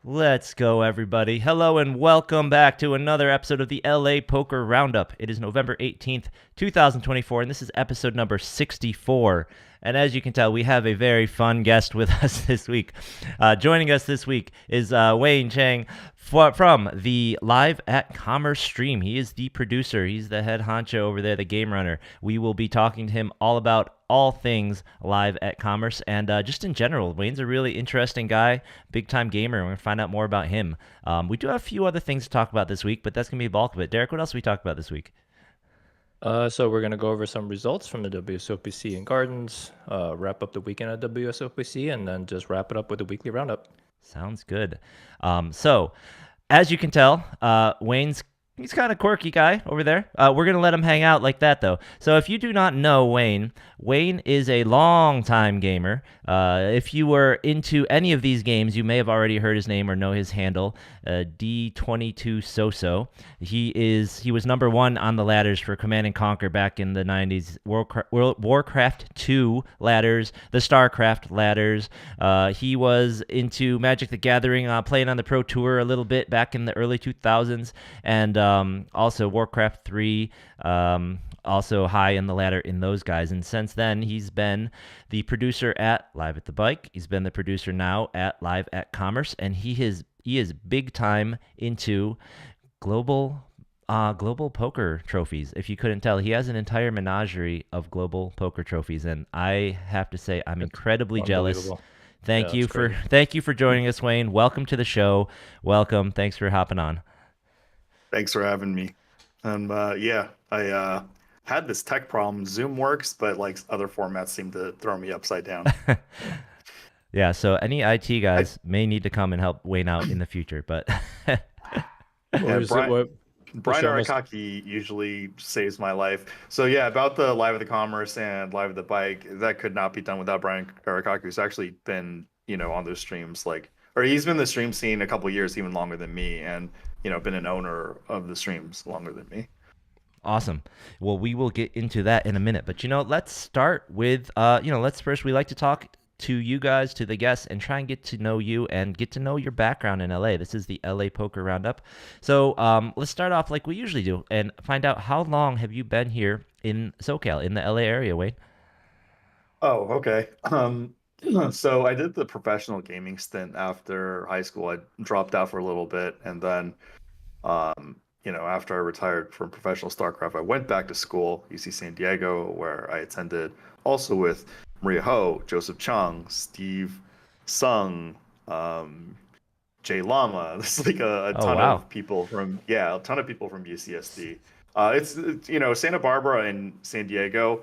Let's go, everybody. Hello and welcome back to another episode of the LA Poker Roundup. It is November 18th, 2024, and this is episode number 64. And as you can tell, we have a very fun guest with us this week. Joining us this week is Wayne Chiang from the Live at Commerce stream. He is the producer, he's the head honcho over there, the game runner. We will be talking to him all about all things Live at Commerce and just in general. Wayne's a really interesting guy, big time gamer, and we're going to find out more about him. We do have a few other things to talk about this week, but that's going to be a bulk of it. Derek, what else we talked about this week? So we're going to go over some results from the WSOPC and Gardens, wrap up the weekend at WSOPC, and then just wrap it up with a weekly roundup. Sounds good. So, as you can tell, he's kind of quirky guy over there. We're going to let him hang out like that, though. So if you do not know Wayne, Wayne is a long-time gamer. If you were into any of these games, you may have already heard his name or know his handle, D22 Soso. He was number one on the ladders for Command and Conquer back in the 90s, Warcraft 2 ladders, the StarCraft ladders. He was into Magic the Gathering, playing on the Pro Tour a little bit back in the early 2000s, and also Warcraft 3, also high in the ladder in those guys. And since then, he's been the producer at Live at the Bike. He's been the producer now at Live at Commerce, and he is big time into global poker trophies. If you couldn't tell, he has an entire menagerie of global poker trophies, and I have to say I'm incredibly jealous. Thank you for joining us, Wayne. Welcome to the show. Welcome. Thanks for hopping on. Thanks for having me. And I had this tech problem. Zoom works, but like other formats seem to throw me upside down. Yeah, so any IT guys may need to come and help Wayne out in the future, but Brian Arakaki usually saves my life. So yeah, about the Live at the Commerce and Live at the Bike, that could not be done without Brian Arakaki, who's actually been, on those streams or he's been in the stream scene a couple years, even longer than me, and been an owner of the streams longer than me. Awesome. Well, we will get into that in a minute, but let's start with we like to talk to you guys, to the guests, and try and get to know you and get to know your background in LA. This is the LA Poker Roundup. So let's start off like we usually do and find out, how long have you been here in SoCal, in the LA area, Wayne? Oh, okay. So I did the professional gaming stint after high school. I dropped out for a little bit, and then after I retired from professional StarCraft, I went back to school, UC San Diego, where I attended also with Maria Ho, Joseph Chiang, Steve Sung, Jay Lama. There's like a ton of people from UCSD. It's Santa Barbara and San Diego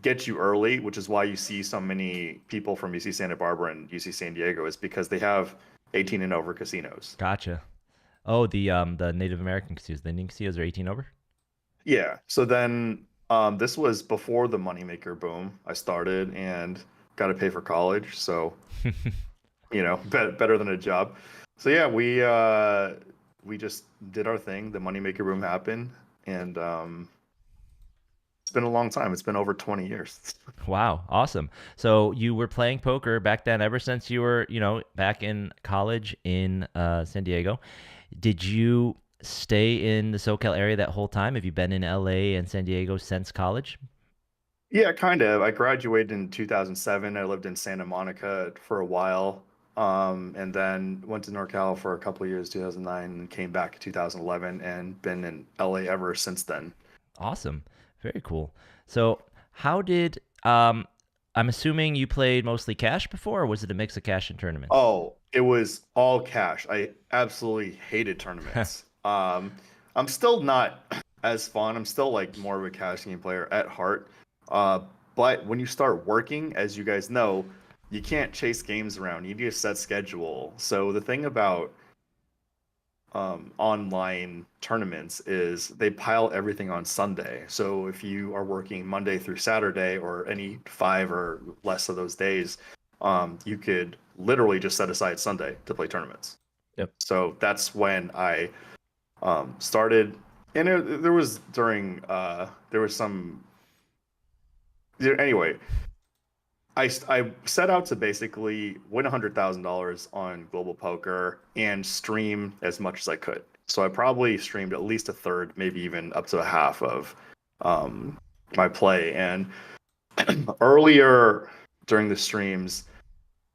get you early, which is why you see so many people from UC Santa Barbara and UC San Diego, is because they have 18 and over casinos. Gotcha. Oh, the Native American casinos. The Indian casinos are 18 over? Yeah. So then this was before the moneymaker boom. I started and got to pay for college, so better than a job. So yeah, we just did our thing. The moneymaker boom happened, and it's been a long time. It's been over 20 years. Wow, awesome. So you were playing poker back then, ever since you were, back in college in San Diego. Did you stay in the SoCal area that whole time? Have you been in LA and San Diego since college? Yeah, kind of. I graduated in 2007. I lived in Santa Monica for a while, and then went to NorCal for a couple of years, 2009, and came back in 2011, and been in LA ever since then. Awesome. Very cool. So how did I'm assuming you played mostly cash before, or was it a mix of cash and tournaments? Oh, it was all cash. I absolutely hated tournaments. I'm still not as fun. I'm still like more of a cash game player at heart. But when you start working, as you guys know, you can't chase games around. You need a set schedule. So the thing about online tournaments is they pile everything on Sunday. So if you are working Monday through Saturday or any 5 or less of those days, you could literally just set aside Sunday to play tournaments. Yep. So that's when I started, and there was some. Anyway, I set out to basically win $100,000 on global poker and stream as much as I could. So I probably streamed at least a third, maybe even up to a half of um, my play. And earlier during the streams,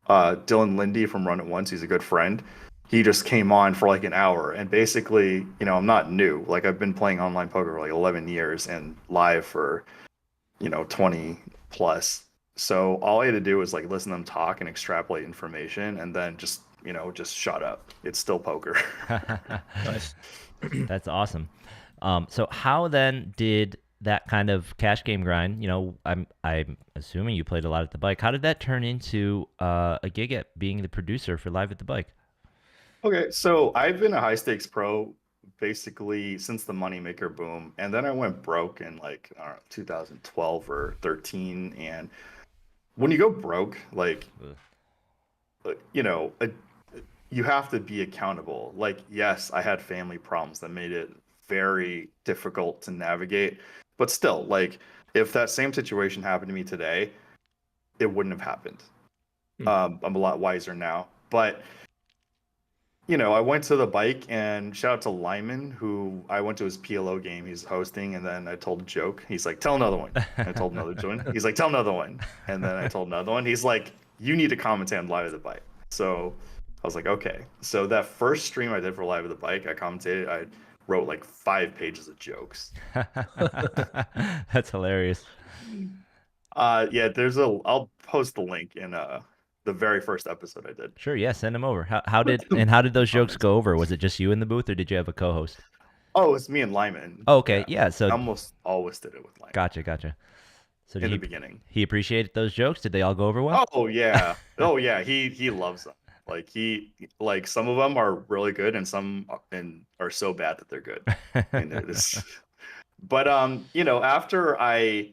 Dylan Lindy from Run It Once, he's a good friend. He just came on for like an hour, and basically, I'm not new. Like I've been playing online poker for like 11 years and live for 20 plus. So all I had to do was like listen to them talk and extrapolate information, and then just shut up. It's still poker. Nice. That's awesome. So how then did that kind of cash game grind? I'm assuming you played a lot at the bike. How did that turn into a gig at being the producer for Live at the Bike? Okay, so I've been a high stakes pro basically since the moneymaker boom, and then I went broke in like I don't know, 2012 or 13. And when you go broke, like Ugh. you know, you have to be accountable. Like, yes, I had family problems that made it very difficult to navigate, but still, like, if that same situation happened to me today, it wouldn't have happened. I'm a lot wiser now, but I went to the bike, and shout out to Lyman, who I went to his PLO game. He's hosting, and then I told a joke. He's like, "Tell another one." I told another one. He's like, "Tell another one." And then I told another one. He's like, "You need to commentate on Live at the Bike." So I was like, "Okay." So that first stream I did for Live at the Bike, I commentated. I wrote like 5 pages of jokes. That's hilarious. Yeah, I'll post the link in the very first episode I did. Sure, yeah, send them over. How did those jokes go over? Was it just you in the booth, or did you have a co-host? Oh, it's me and Lyman. Oh, okay, Yeah, yeah. So I almost always did it with Lyman gotcha. So in the beginning. he appreciated those jokes? Did they all go over well? Oh yeah. Oh yeah. He loves them. Like some of them are really good, and some are so bad that they're good. And it is. But after I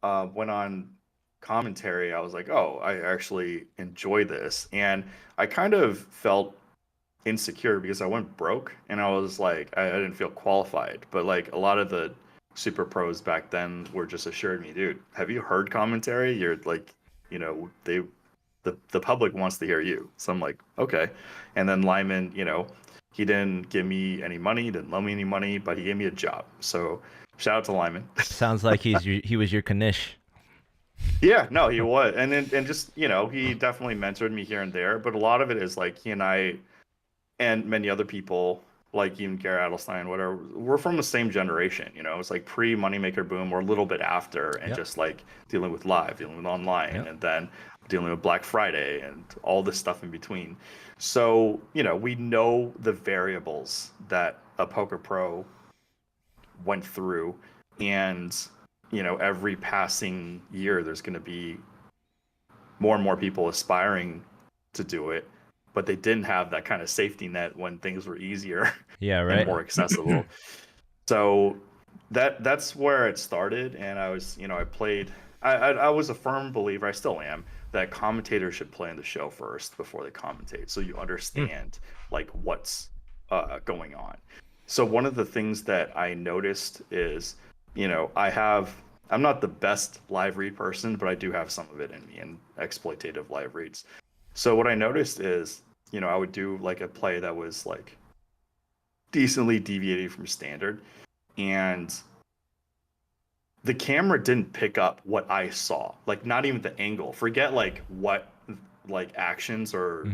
went on commentary, I was like, oh, I actually enjoy this, and I kind of felt insecure because I went broke, and I was like, I didn't feel qualified. But like a lot of the super pros back then were just assured me, dude, have you heard commentary? You're like, the public wants to hear you. So I'm like, okay. And then Lyman, he didn't give me any money, he didn't loan me any money, but he gave me a job. So shout out to Lyman. Sounds like he was your Kanish. Yeah, no, he was. And just, he definitely mentored me here and there, but a lot of it is like he and I and many other people, like even Garrett Adelstein, whatever, we're from the same generation. It's like pre Moneymaker boom or a little bit after, and Yep. just like dealing with live, dealing with online, Yep. and then dealing with Black Friday and all this stuff in between. So, we know the variables that a poker pro went through, and every passing year there's going to be more and more people aspiring to do it, but they didn't have that kind of safety net when things were easier Yeah, and right. more accessible. So that's where it started, and I was, I played. I was a firm believer, I still am, that commentators should play in the show first before they commentate, so you understand like what's going on. So one of the things that I noticed is, I'm not the best live read person, but I do have some of it in me, and exploitative live reads. So what I noticed is, I would do like a play that was like decently deviating from standard, and the camera didn't pick up what I saw, like not even the angle. Forget like what like actions or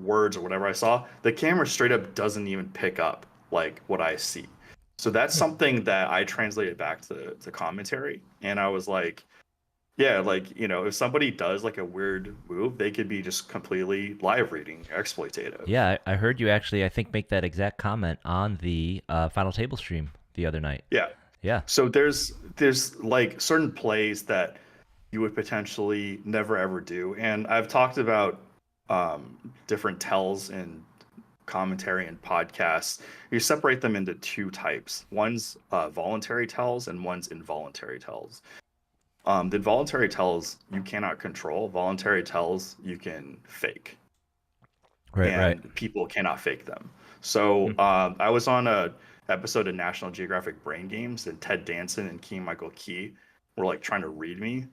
words or whatever I saw. The camera straight up doesn't even pick up like what I see. So that's something that I translated back to commentary, and I was like, yeah, like if somebody does like a weird move, they could be just completely live reading exploitative. Yeah, I heard you actually, I think, make that exact comment on the Final Table stream the other night. Yeah. Yeah. So there's like certain plays that you would potentially never ever do, and I've talked about different tells in commentary and podcasts. You separate them into two types. One's voluntary tells, and one's involuntary tells. The involuntary tells you cannot control. Voluntary tells you can fake, and people cannot fake them. So I was on a episode of National Geographic Brain Games, and Ted Danson and Keegan Michael Key were like trying to read me,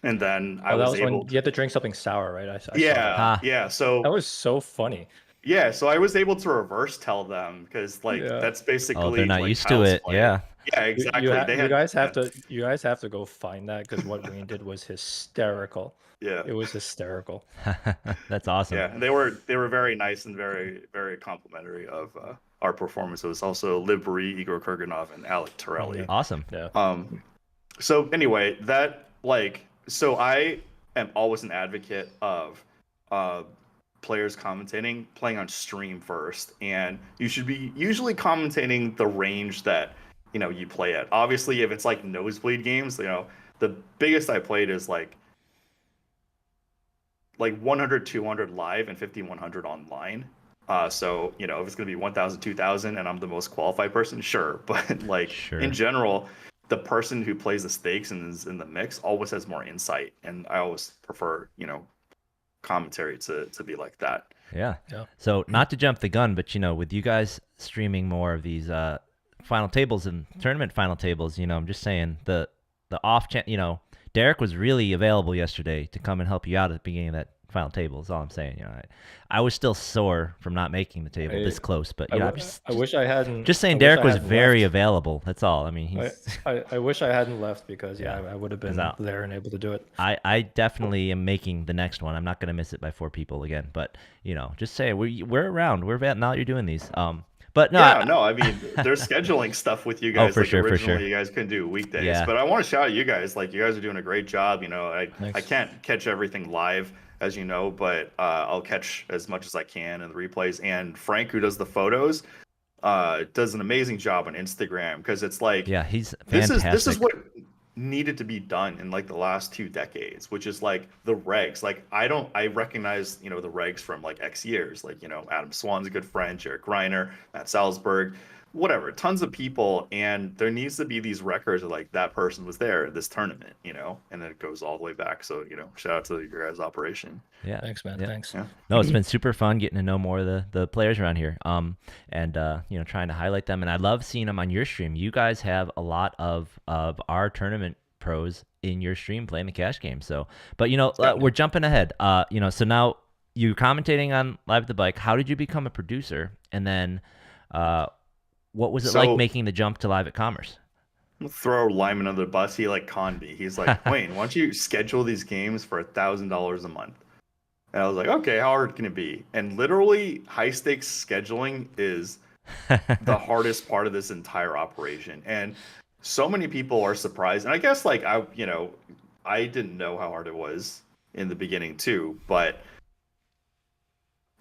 And then I Oh, that was was when able you had to drink something sour, right? I saw that. yeah, Ah, yeah. That So was so funny. yeah, so I was able to reverse tell them because like Yeah. that's oh, they're basically not like used to child's it. play. Yeah, Yeah, exactly. They You had guys have yeah, to go find that because what Wayne did was hysterical. yeah, It was hysterical. that's awesome. yeah. And they were very nice and very complimentary of our performances. Also, Liv Marie, Igor Kurganov, and Alec Yeah. Torelli. Awesome. Yeah. Um, so anyway, that like so I am always an advocate of uh players commentating playing on stream first, and you should be usually commentating the range that you play at. Obviously, if it's like nosebleed games, the biggest I played is like 100 200 live and 5100 online. So if it's going to be 1000 2000 and I'm the most qualified person, sure. But like in Sure. general, the person who plays the stakes and is in the mix always has more insight, and I always prefer commentary to be like that. Yeah. Yeah. So not to jump the gun, but with you guys streaming more of these final tables and tournament final tables, I'm just saying the off chance, Derek was really available yesterday to come and help you out at the beginning of that final table. Is all I'm saying. I was still sore from not making the table this close, but I, I'm w- I wish I hadn't. just saying I wish Derek I was hadn't very left. available. That's all. I mean, he's. I wish I hadn't left because Yeah. I would have been 'Cause I'll- there and able to do it. I definitely am making the next one. I'm not going to miss it by 4 people again, but just say we're around. Now you're doing these. But no, Yeah, no, I mean, they're scheduling stuff with you Oh, guys. for Like sure, for originally, sure. you guys couldn't do weekdays, Yeah. but I want to shout out you guys. Like, you guys are doing a great job. I Thanks. can't catch everything live, as you know, but I'll catch as much as I can in the replays. And Frank, who does the photos, does an amazing job on Instagram because it's like yeah, he's this is fantastic. what needed to be done in like the last 2 decades, which is like the regs. Like I recognize the regs from like X years, like Adam Swan's a good friend, Jared Greiner, Matt Salzberg, whatever, tons of people, and there needs to be these records of like that person was there at this tournament, and then it goes all the way back. So shout out to your guys' operation. Yeah. Thanks, man. Yeah. Thanks. Yeah. No, it's been super fun getting to know more of the players around here. And trying to highlight them. And I love seeing them on your stream. You guys have a lot of our tournament pros in your stream playing the cash game. So, but we're jumping ahead. So now you're commentating on Live at the Bike. How did you become a producer? And then, what was it like So- making the jump to Live at Commerce? Throw Lyman under the bus. He like conned me. He's like, Wayne, why don't you schedule these games for $1,000 a month? And I was like, okay, how hard can it be? And literally, high stakes scheduling is the hardest part of this entire operation. And so many people are surprised. And I guess like I didn't know how hard it was in the beginning too, but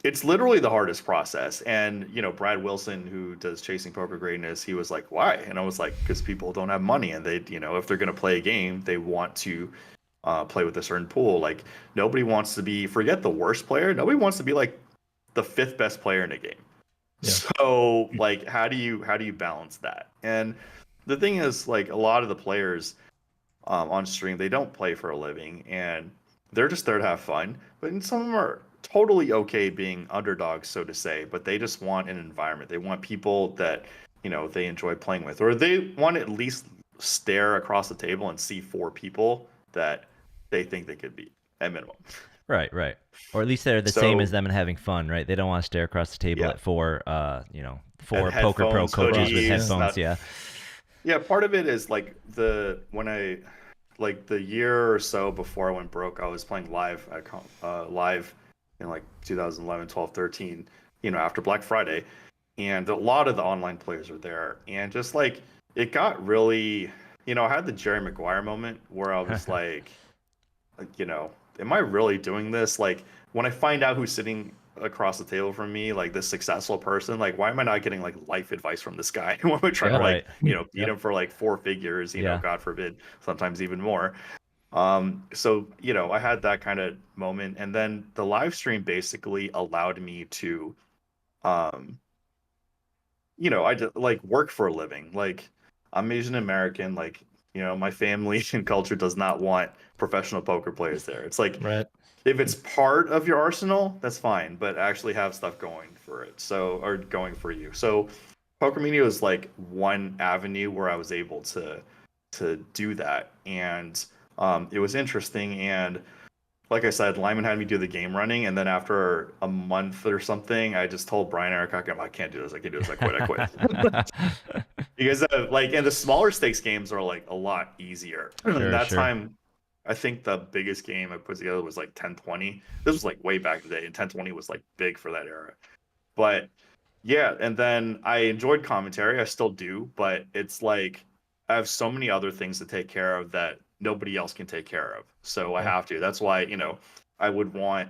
it's literally the hardest process. And Brad Wilson, who does Chasing Poker Greatness, he was like, why? And I was like, because people don't have money, and they if they're going to play a game, they want to play with a certain pool. Like, nobody wants to be, forget the worst player, nobody wants to be like the 5th best player in a game. Yeah. So like, how do you balance that? And the thing is, like, a lot of the players on stream, they don't play for a living, and they're just there to have fun. But some of them are totally okay being underdogs, so to say, but they just want an environment. They want people that they enjoy playing with, or they want to at least stare across the table and see 4 people that they think they could beat at minimum. Right. Or at least they're the same as them and having fun, right? They don't want to stare across the table at 4 And Poker Pro headphones, coaches with hoodies, headphones. Yeah. Yeah, part of it is like the year or so before I went broke, I was playing live live in like 2011, 12, 13, after Black Friday, and a lot of the online players were there, and just like it got really, I had the Jerry Maguire moment where I was like, am I really doing this? Like, when I find out who's sitting across the table from me, like this successful person, like, why am I not getting like life advice from this guy? Why am I trying to like, beat him for like 4 figures, God forbid, sometimes even more. So, I had that kind of moment, and then the live stream basically allowed me to, I did like work for a living. Like, I'm Asian American, like, my family and culture does not want professional poker players there. It's like, Right. if it's part of your arsenal, that's fine, but actually have stuff going for it. So, or going for you. So, Poker Media was like one avenue where I was able to do that. And It was interesting, and like I said, Lyman had me do the game running, and then after a month or something, I just told Brian Eric, I can't do this. I can't do this. I quit. I quit. Because like, and the smaller stakes games are like a lot easier. That time, I think the biggest game I put together was like 1020. This was like way back in the day, and 1020 was like big for that era. But yeah, and then I enjoyed commentary. I still do, but it's like I have so many other things to take care of that nobody else can take care of. So I have to. That's why, I would want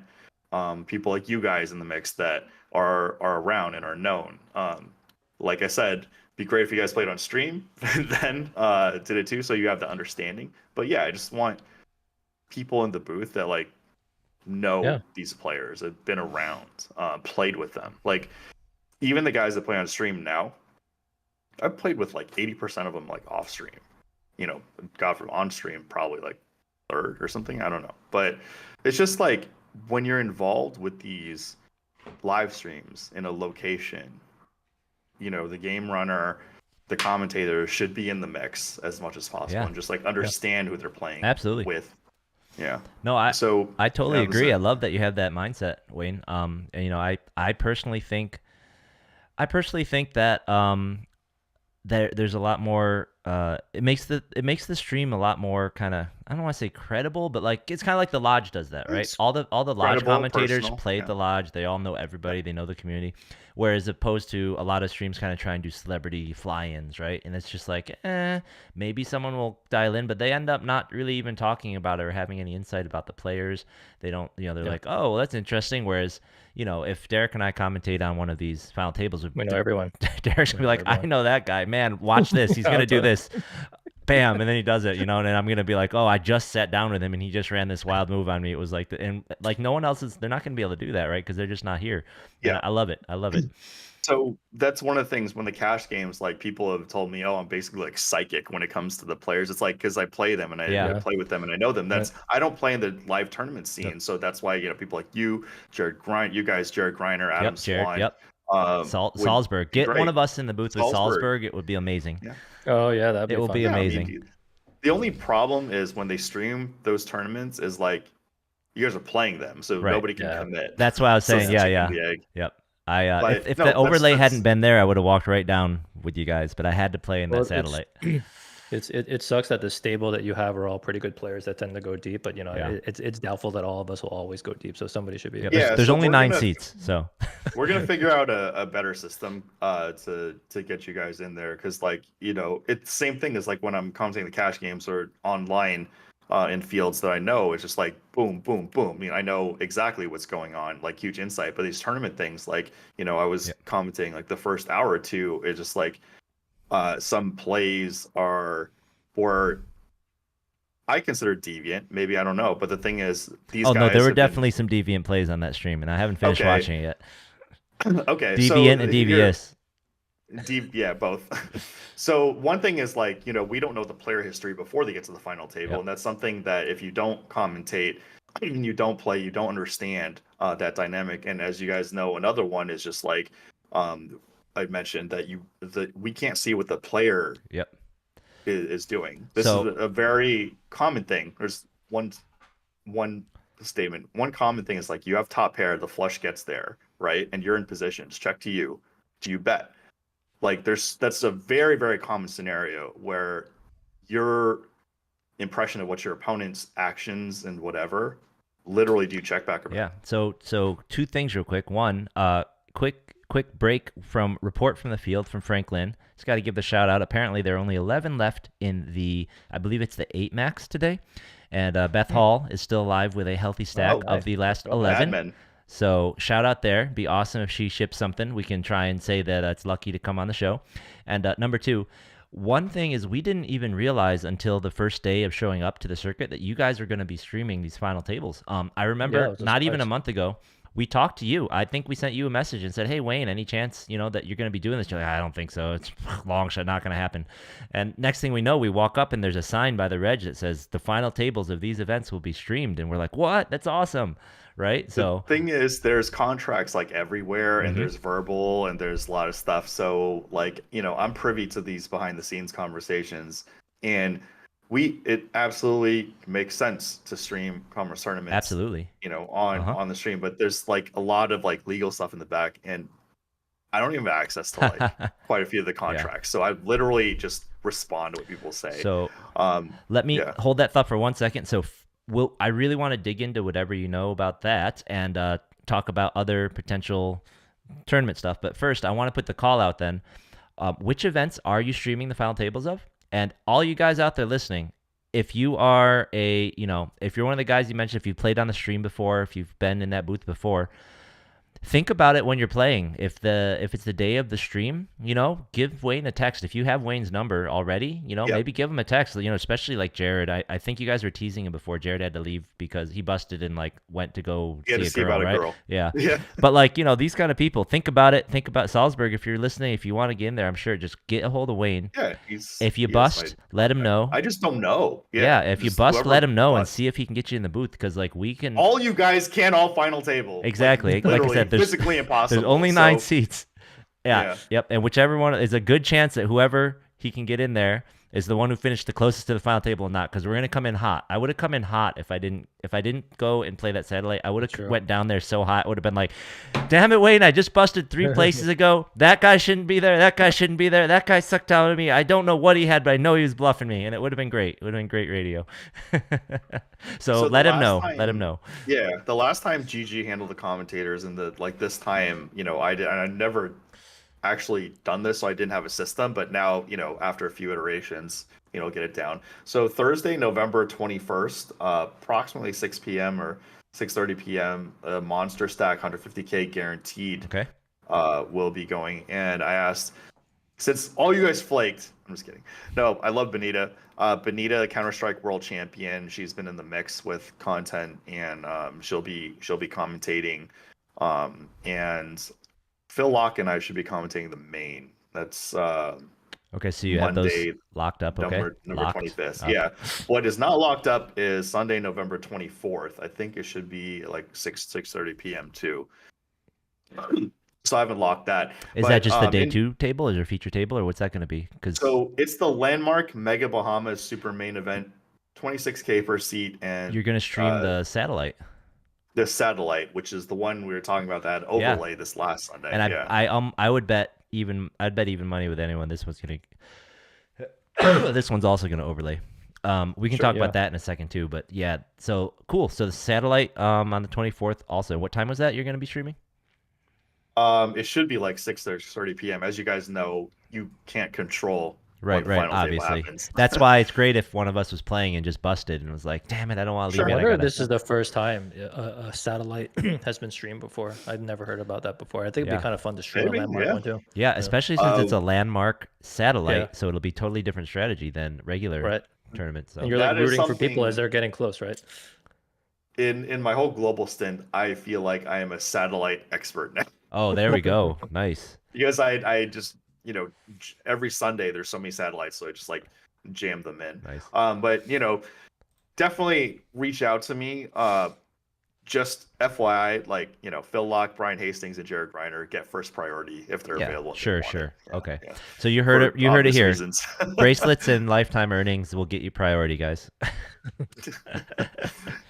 people like you guys in the mix that are around and are known. Like I said, be great if you guys played on stream, then did it too, so you have the understanding. But yeah, I just want people in the booth that like know these players, have been around, played with them. Like even the guys that play on stream now, I've played with like 80% of them like off stream. God, from on stream probably like third or something. I don't know, but it's just like when you're involved with these live streams in a location, the game runner, the commentator should be in the mix as much as possible and just like understand who they're playing with. Yeah. No, I totally agree. I love that you have that mindset, Wayne. And I personally think that there's a lot more. It makes the stream a lot more kind of, I don't want to say credible, but like it's kind of like the lodge does that, right? It's all the lodge commentators personal, play at the lodge. They all know everybody. They know the community. Whereas opposed to a lot of streams kind of try and do celebrity fly-ins, right? And it's just like, maybe someone will dial in, but they end up not really even talking about it or having any insight about the players. They don't, they're like, oh, well, that's interesting. Whereas, if Derek and I commentate on one of these final tables, we know everyone. Derek's gonna be like, I know that guy, man. Watch this. He's gonna do this. Bam, and then he does it, and then I'm gonna be like, oh, I just sat down with him and he just ran this wild move on me. It was like, and like no one else they're not gonna be able to do that, right? Because they're just not here. Yeah, and I love it. So that's one of the things when the cash games, like people have told me, oh, I'm basically like psychic when it comes to the players. It's like because I play them and I play with them and I know them. I don't play in the live tournament scene, so that's why people like you, Jared Greiner, Adam Swan. Salzburg. Get one of us in the booth with Salzburg. It would be amazing. Yeah. Oh yeah, that'd be fun. Be amazing. I mean, the only problem is when they stream those tournaments is like you guys are playing them, so nobody can commit. That's why I was saying, Yep. If the overlay hadn't been there, I would have walked right down with you guys, but I had to play in that satellite. It sucks that the stable that you have are all pretty good players that tend to go deep, but it's doubtful that all of us will always go deep. So somebody should be. There's only 9 seats, so we're gonna figure out a better system to get you guys in there, because it's the same thing as like when I'm commentating the cash games or online in fields that I know. It's just like boom, boom, boom. I know exactly what's going on, like huge insight. But these tournament things, like I was commenting like the first hour or two, it's just like. Some plays are, or I consider deviant. Maybe, I don't know. But the thing is, these guys. Oh no, there were definitely some deviant plays on that stream, and I haven't finished watching it yet. Okay. Deviant and devious. Yeah, both. So one thing is like we don't know the player history before they get to the final table, and that's something that if you don't commentate, you don't play, you don't understand that dynamic. And as you guys know, another one is just like. I mentioned that we can't see what the player is doing. This is a very common thing. There's one statement. One common thing is like you have top pair, the flush gets there, right? And you're in positions. Check to you. Do you bet? Like that's a very, very common scenario where your impression of what your opponent's actions and whatever literally do check back or back. Yeah. So 2 things real quick. One, quick break from report from the field from Franklin. Just got to give the shout out. Apparently there are only 11 left in the, I believe it's the 8 max today. And Beth Hall is still alive with a healthy stack of the last 11. So shout out there. Be awesome if she ships something. We can try and say that it's lucky to come on the show. And number 2, one thing is we didn't even realize until the first day of showing up to the circuit that you guys are going to be streaming these final tables. I remember not even a month ago, we talked to you. I think we sent you a message and said, hey, Wayne, any chance, that you're going to be doing this? You're like, I don't think so. It's long shot, not going to happen. And next thing we know, we walk up and there's a sign by the reg that says the final tables of these events will be streamed. And we're like, what? That's awesome. Right? So the thing is, there's contracts like everywhere and there's verbal and there's a lot of stuff. So like, I'm privy to these behind the scenes conversations, and it absolutely makes sense to stream commerce tournaments, Absolutely. on the stream, but there's like a lot of like legal stuff in the back, and I don't even have access to like quite a few of the contracts. So I literally just respond to what people say. So Um, let me yeah. hold that thought for 1 second. So I really want to dig into whatever you know about that and talk about other potential tournament stuff. But first, I want to put the call out then. Which events are you streaming the final tables of? And all you guys out there listening, if you are if you're one of the guys you mentioned, if you've played on the stream before, if you've been in that booth before, think about it when you're playing. If it's the day of the stream, give Wayne a text. If you have Wayne's number already, maybe give him a text. Especially like Jared. I think you guys were teasing him before. Jared had to leave because he busted and like went to go see a girl, right? Yeah. Yeah. But like these kind of people, think about it. Think about Salzburg. If you're listening, if you want to get in there, I'm sure just get a hold of Wayne. Yeah. If you bust, let him know. I just don't know. Yeah. If you bust, let him know and see if he can get you in the booth because like we can. All you guys can all final table. Exactly. Like I said, there's physically impossible. There's only 9 seats. Yeah. Yep. And whichever one is a good chance that whoever he can get in there is the one who finished the closest to the final table or not, because we're gonna come in hot. I would have come in hot if I didn't go and play that satellite. I would have went down there so hot. I would have been like, damn it, Wayne, I just busted 3 places ago. That guy shouldn't be there. That guy shouldn't be there. That guy sucked out of me. I don't know what he had, but I know he was bluffing me, and it would have been great. It would have been great radio. so let him know. Let him know. Yeah, the last time GG handled the commentators, and this time, I never actually done this, so I didn't have a system, but now, after a few iterations, get it down. So Thursday, November 21st, approximately 6 p.m. or 6:30 p.m., Monster Stack 150K guaranteed will be going. And I asked, since all you guys flaked, I'm just kidding. No, I love Benita. Benita, Counter-Strike world champion. She's been in the mix with content, and she'll be commentating. And Phil Locke and I should be commentating the main. That's okay. So you Monday, have those locked up. Okay, November 25th. Yeah. What is not locked up is Sunday, November 24th. I think it should be like 6:30 p.m. too. So I haven't locked that. Is that just the day 2 table? Is there a feature table, or what's that going to be? So it's the landmark Mega Bahamas Super Main Event, 26K per seat, and you're going to stream the satellite. The satellite, which is the one we were talking about that overlay this last Sunday. And I would bet I'd bet even money with anyone this one's also gonna overlay. We can talk about that in a second too, but yeah, so cool. So the satellite on the 24th also. What time was that you're gonna be streaming? It should be like 6:30 p.m. As you guys know, you can't control Right, obviously. That's why it's great if one of us was playing and just busted and was like, damn it, I don't want to leave I it. wonder if this is the first time a satellite has been streamed before. I've never heard about that before. I think it'd be kind of fun to stream a landmark one too. Yeah, especially since it's a landmark satellite, so it'll be totally different strategy than regular tournaments. So. And you're like rooting for people as they're getting close, right? In my whole global stint, I feel like I am a satellite expert now. Oh, there we go. Nice. Because I just every Sunday there's so many satellites, so I just like jam them in. Nice. But definitely reach out to me. Just FYI, like Phil Locke, Brian Hastings, and Jared Griner get first priority if they're available. Sure. Okay. Yeah. So you heard it. You heard it here. Bracelets and lifetime earnings will get you priority, guys.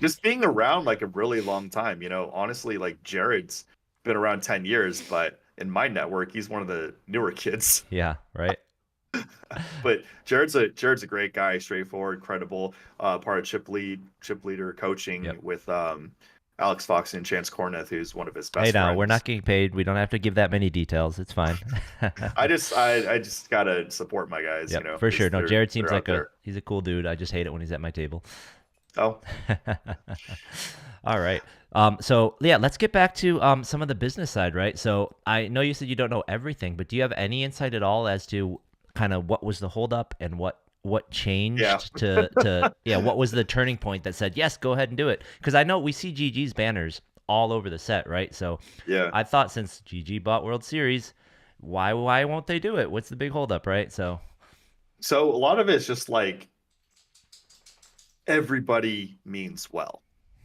Just being around like a really long time. Honestly, like Jared's been around 10 years, but in my network, he's one of the newer kids. Yeah, right. But Jared's a great guy, straightforward, credible, part of chip leader coaching with Alex Fox and Chance Corneth, who's one of his best friends. We're not getting paid. We don't have to give that many details. It's fine. I just gotta support my guys. For sure. No, Jared seems like he's a cool dude. I just hate it when he's at my table. Oh. All right. So yeah, let's get back to some of the business side, right? So I know you said you don't know everything, but do you have any insight at all as to kind of what was the holdup and what changed to what was the turning point that said, yes, go ahead and do it? Because I know we see GG's banners all over the set, right? So I thought since GG bought World Series, why won't they do it? What's the big holdup, right? So a lot of it's just everybody means well.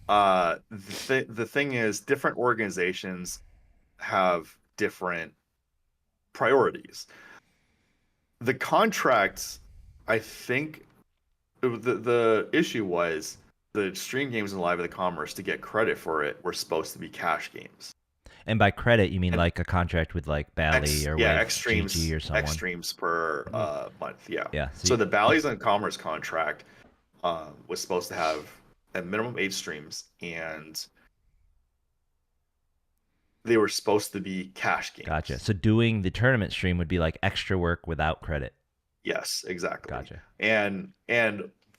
The thing is, different organizations have different priorities. The contracts, I think, the issue was the stream games in Live of the Commerce, to get credit for it, were supposed to be cash games. And by credit, you mean And like a contract with like Bally or with X GG streams, or X someone? streams per month. Yeah. Yeah. So the Bally's and Commerce contract was supposed to have a minimum 8 streams, and they were supposed to be cash games. Gotcha. So doing the tournament stream would be like extra work without credit. Yes, exactly. Gotcha. And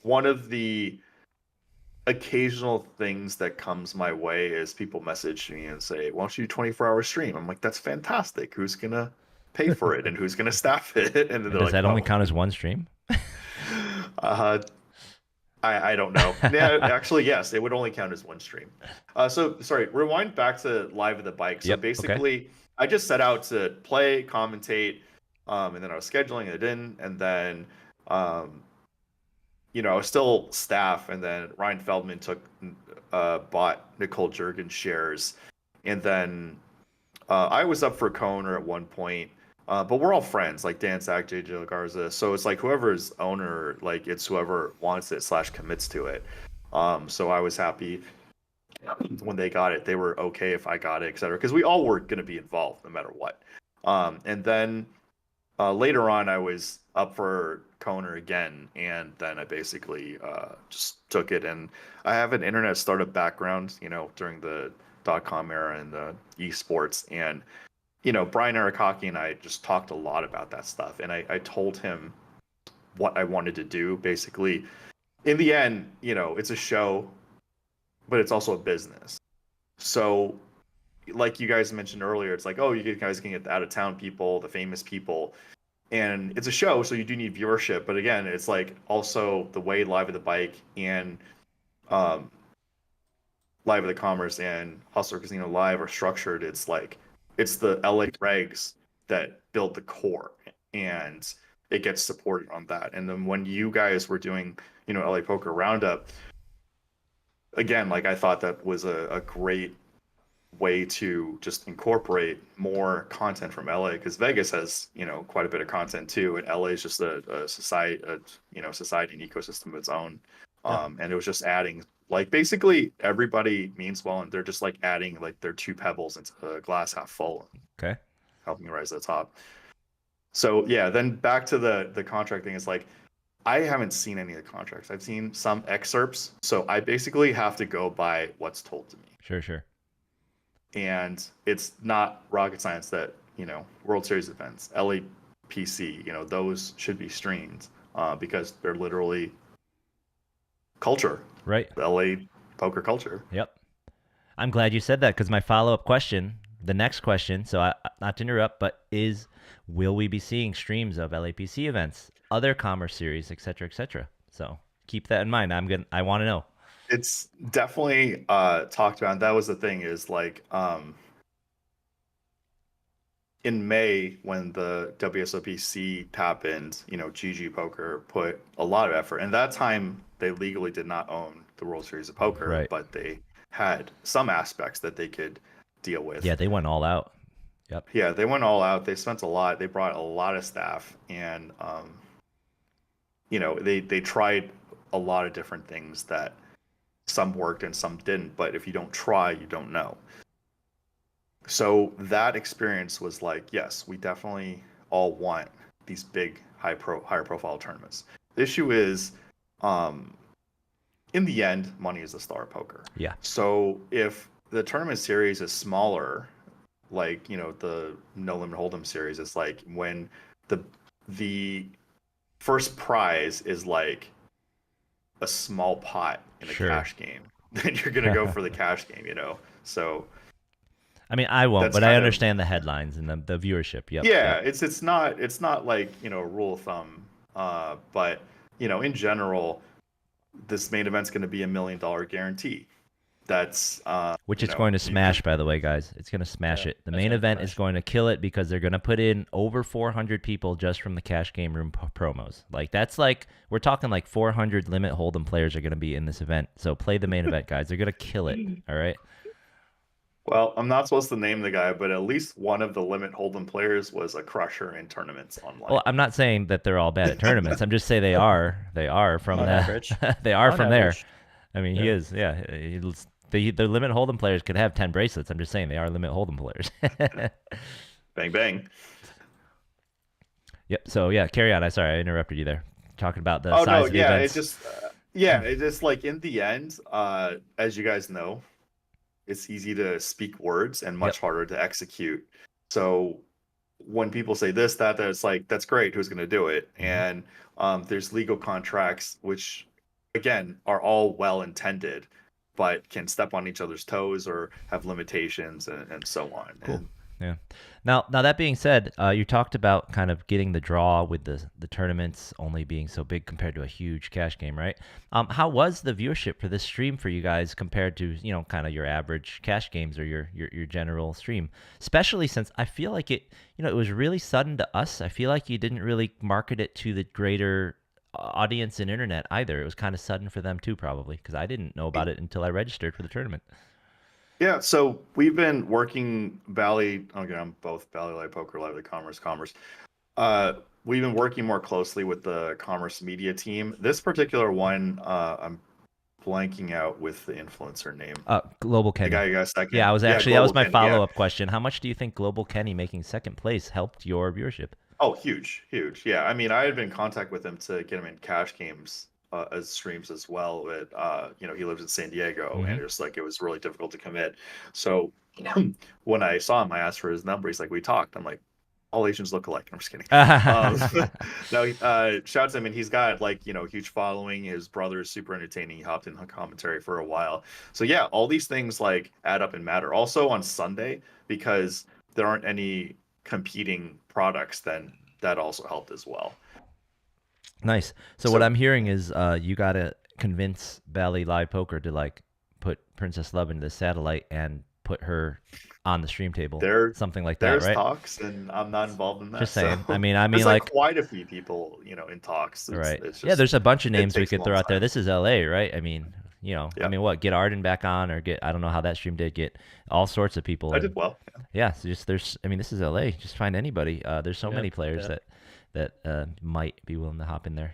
one of the occasional things that comes my way is people message me and say, "Why don't you do 24-hour stream?" I'm like, "That's fantastic. Who's gonna pay for it, and who's gonna staff it?" And then they're Does like, that only "Oh, count as one stream? uh, I don't know." Yeah, actually, yes, it would only count as one stream. So sorry, rewind back to Live at the Bike. So Yep, okay. basically, I just set out to play, commentate, and then I was scheduling, and I didn't, and then I was still staff, and then Ryan Feldman bought Nicole Jurgens shares, and then I was up for co-owner at one point, but we're all friends, like Dan Sack, JJ Garza, so it's like whoever's owner, like it's whoever wants it / commits to it. So I was happy when they got it. They were okay if I got it, etc., because we all were going to be involved no matter what. And then later on, I was up for co-owner again, and then I basically just took it. And I have an internet startup background, during the .com era and the esports, and Brian Arakaki and I just talked a lot about that stuff, and I told him what I wanted to do. Basically, in the end, it's a show, but it's also a business. So, like you guys mentioned earlier, it's like, oh, you guys can get the out of town people, the famous people. And it's a show, so you do need viewership. But again, it's like also the way Live at the Bike and Live at the Commerce and Hustler Casino Live are structured. It's like it's the LA regs that build the core, and it gets supported on that. And then when you guys were doing, LA Poker Roundup, again, like I thought that was a great way to just incorporate more content from LA, because Vegas has quite a bit of content too, and LA is just a society, society and ecosystem of its own. And it was just adding, like, basically everybody means well, and they're just like adding like their 2 pebbles into a glass half full, Okay. helping rise to the top. So yeah, then back to the contract thing. Is like, I haven't seen any of the contracts. I've seen some excerpts, so I basically have to go by what's told to me. Sure. And it's not rocket science that World Series events, LAPC, those should be streamed because they're literally culture, Right. the LA poker culture. Yep. I'm glad you said that, because my follow-up question, the next question, so not to interrupt, but will we be seeing streams of LAPC events, other commerce series, etc., etc.? So keep that in mind. I want to know. It's definitely talked about. And that was the thing, is like in May when the WSOPC happened, GG Poker put a lot of effort. And that time they legally did not own the World Series of Poker, Right. but they had some aspects that they could deal with. Yeah, they went all out. Yep. Yeah, they went all out. They spent a lot. They brought a lot of staff, and they tried a lot of different things that some worked and some didn't. But if you don't try, you don't know. So that experience was like, yes, we definitely all want these big, higher profile tournaments. The issue is, in the end, money is the star of poker. Yeah. So if the tournament series is smaller, like the No Limit Hold'em series, it's like when the first prize is like a small pot in a Sure. cash game, then you're gonna go for the cash game, So I mean, I won't, That's but I kind of- understand the headlines and the viewership. Yep. yeah, Yep. it's not like a rule of thumb, but in general, this main event's going to be $1 million guarantee. That's Which it's going to smash, by the way, guys. It's going to smash it. The main event is going to kill it, because they're going to put in over 400 people just from the cash game room promos. Like, that's like, we're talking like 400 limit hold'em players are going to be in this event. So play the main event, guys. They're going to kill it. All right. Well, I'm not supposed to name the guy, but at least one of the Limit Hold'em players was a crusher in tournaments online. Well, I'm not saying that they're all bad at tournaments. I'm just saying they are. They are from On average. they are On from there. average. I mean, he Yeah. is. Yeah, the limit hold'em players could have 10 bracelets. I'm just saying they are limit hold'em players. Bang bang. Yep. So yeah, carry on. Sorry, I interrupted you there. Talking about the Oh size no, of the yeah, events. it just like in the end, as you guys know, it's easy to speak words and much harder to execute. So when people say this, that, it's like, that's great. Who's going to do it? And there's legal contracts, which again are all well intended, but can step on each other's toes or have limitations and so on. Cool. And Yeah. Now that being said, you talked about kind of getting the draw with the tournaments only being so big compared to a huge cash game, right? How was the viewership for this stream for you guys compared to kind of your average cash games or your general stream? Especially since I feel like it was really sudden to us. I feel like you didn't really market it to the greater audience and internet either. It was kind of sudden for them too, probably, because I didn't know about it until I registered for the tournament. yeah, so we've been working I'm both Bally Live Poker Live, the Commerce. We've been working more closely with the Commerce media team. This particular one, I'm blanking out with the influencer name. Global Kenny. The guy who got second. Yeah, that was my Kenny, follow-up question. How much do you think Global Kenny making second place helped your viewership? Oh, huge. Yeah, I mean, I had been in contact with him to get him in cash games as streams as well. But he lives in San Diego, and it was really difficult to commit. So when I saw him, I asked for his number. He's like, we talked. I'm like, all Asians look alike. I'm just kidding. No, shouts him, and he's got huge following. His brother is super entertaining. He hopped in commentary for a while. So yeah, all these things add up and matter. Also on Sunday, because there aren't any competing products, then that also helped as well. Nice. So what I'm hearing is you gotta convince Bally Live Poker to put Princess Love into the satellite and put her on the stream table, something like that, right? There's talks, and I'm not involved in that. Just saying. So. I mean, there's quite a few people, in talks. Right. It's just, yeah, there's a bunch of names we could throw out there. time. This is LA, right? I mean, I mean, what? Get Arden back on, or I don't know how that stream did. Get all sorts of people. I did well. Yeah. So I mean, this is LA. Just find anybody. There's so many players that might be willing to hop in there.